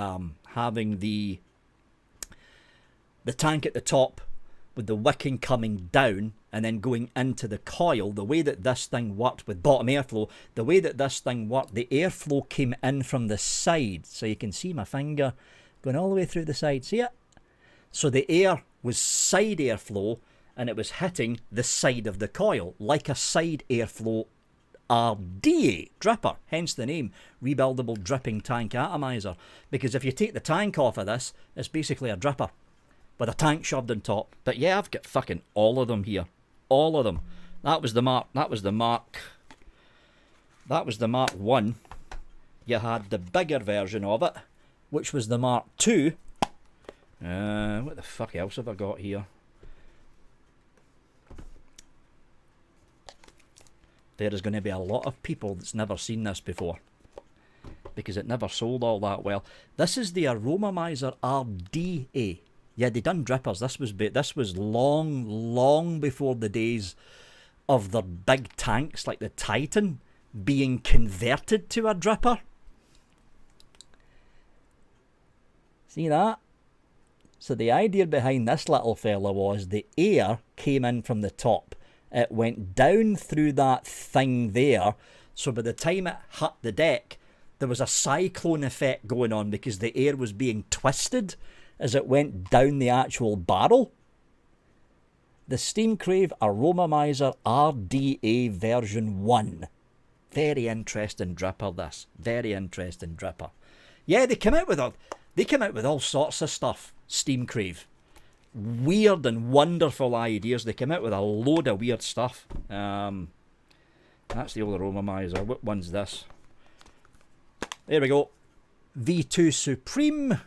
tank at the top with the wicking coming down and then going into the coil, the way that this thing worked with bottom airflow, the way that this thing worked, the airflow came in from the side. So you can see my finger going all the way through the side. See it? So the air was side airflow and it was hitting the side of the coil like a side airflow RDA dripper, hence the name, rebuildable dripping tank atomizer. Because if you take the tank off of this, it's basically a dripper with a tank shoved on top. But yeah, I've got fucking all of them here. All of them. That was the Mark 1. You had the bigger version of it, which was the Mark 2. What the fuck else have I got here? There is going to be a lot of people that's never seen this before, because it never sold all that well. This is the Aromamizer RDA. Yeah, they done drippers. This was long before the days of the big tanks like the Titan being converted to a dripper. See that? So the idea behind this little fella was the air came in from the top. It went down through that thing there. So by the time it hit the deck, there was a cyclone effect going on because the air was being twisted as it went down the actual barrel. The Steam Crave Aromamizer RDA version 1. Very interesting dripper, this. Very interesting dripper. Yeah, they come out with all sorts of stuff, Steam Crave. Weird and wonderful ideas. They come out with a load of weird stuff. That's the old Aromamizer. What one's this? There we go. V2 Supreme.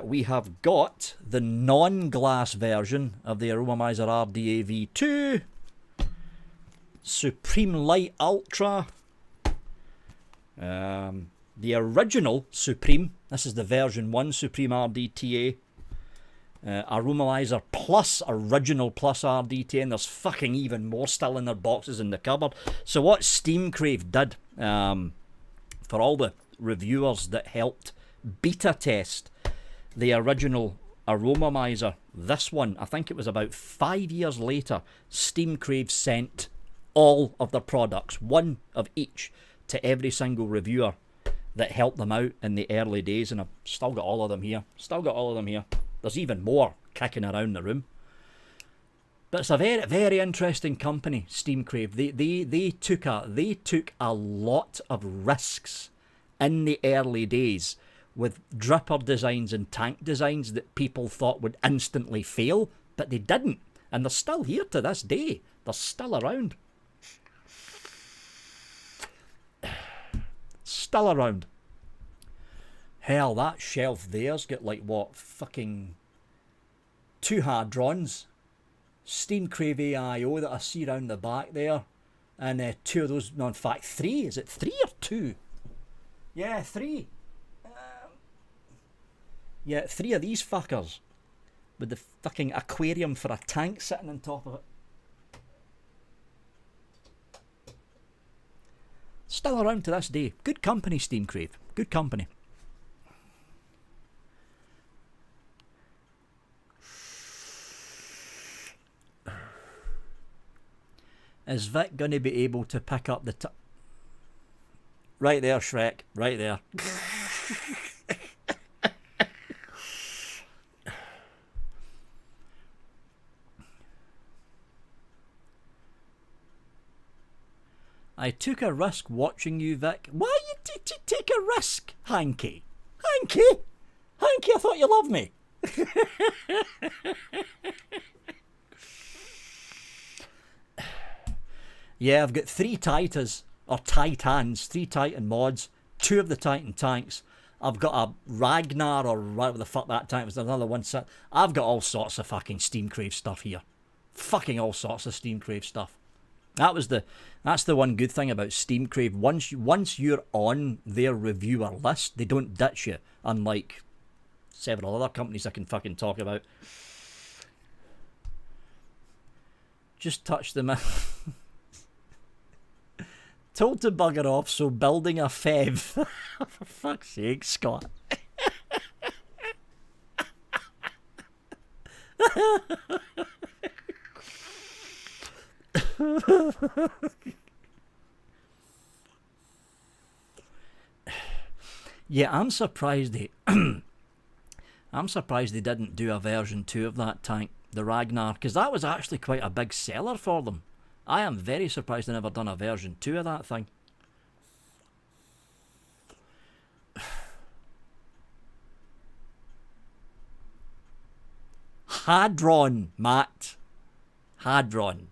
We have got the non-glass version of the Aromamizer RDA V2. Supreme Light Ultra. The original Supreme. This is the version 1 Supreme RDTA. Aromamizer Plus, Original Plus RDTA, and there's fucking even more still in their boxes in the cupboard. So what Steam Crave did, for all the reviewers that helped beta test the original Aromamizer, this one, I think it was about 5 years later, Steam Crave sent all of their products, one of each, to every single reviewer that helped them out in the early days, and I've still got all of them here. There's even more kicking around the room. But it's a very, very interesting company, Steam Crave. They took a lot of risks in the early days with dripper designs and tank designs that people thought would instantly fail, but they didn't. And they're still here to this day. They're still around. Still around. Hell, that shelf there's got like what, fucking 2 hadrons, Steam Crave AIO that I see around the back there, and 2 of those, no in fact 3, is it 3 or 2? Yeah, 3. Yeah, 3 of these fuckers, with the fucking aquarium for a tank sitting on top of it. Still around to this day. Good company, Steam Crave. Good company. Is Vic going to be able to pick up the right there, Shrek. Right there. I took a risk watching you, Vic. Why you take a risk, Hanky? Hanky? Hanky, I thought you loved me. Yeah, I've got 3 Titans, or Titans, 3 Titan mods, 2 of the Titan tanks. I've got a Ragnar, or whatever the fuck that tank was, another one. I've got all sorts of fucking Steam Crave stuff here. Fucking all sorts of Steam Crave stuff. That's the one good thing about Steam Crave. Once you're on their reviewer list, they don't ditch you, unlike several other companies I can fucking talk about. Just touch them. Told to bugger off, so building a Fev. For fuck's sake, Scott. Yeah, I'm surprised they didn't do a version 2 of that tank, the Ragnar, because that was actually quite a big seller for them. I am very surprised they never done a version 2 of that thing. Hadron, Matt. Hadron.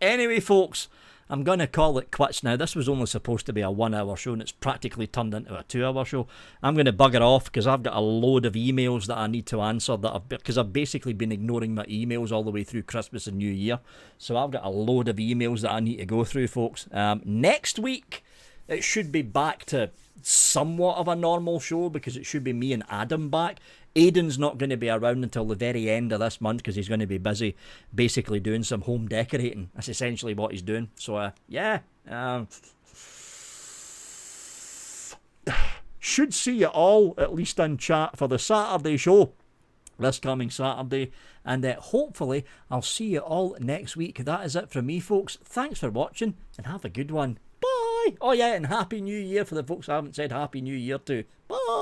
Anyway, folks, I'm going to call it quits now. This was only supposed to be a 1-hour show, and it's practically turned into a 2-hour show. I'm going to bugger off because I've got a load of emails that I need to answer, because I've basically been ignoring my emails all the way through Christmas and New Year. So I've got a load of emails that I need to go through, folks. Next week, it should be back to somewhat of a normal show, because it should be me and Adam back. Aiden's not going to be around until the very end of this month, because he's going to be busy basically doing some home decorating. That's essentially what he's doing. So, yeah. Should see you all, at least in chat, for the Saturday show this coming Saturday. And hopefully I'll see you all next week. That is it from me, folks. Thanks for watching, and have a good one. Bye. Oh, yeah, and Happy New Year for the folks I haven't said Happy New Year to. Bye.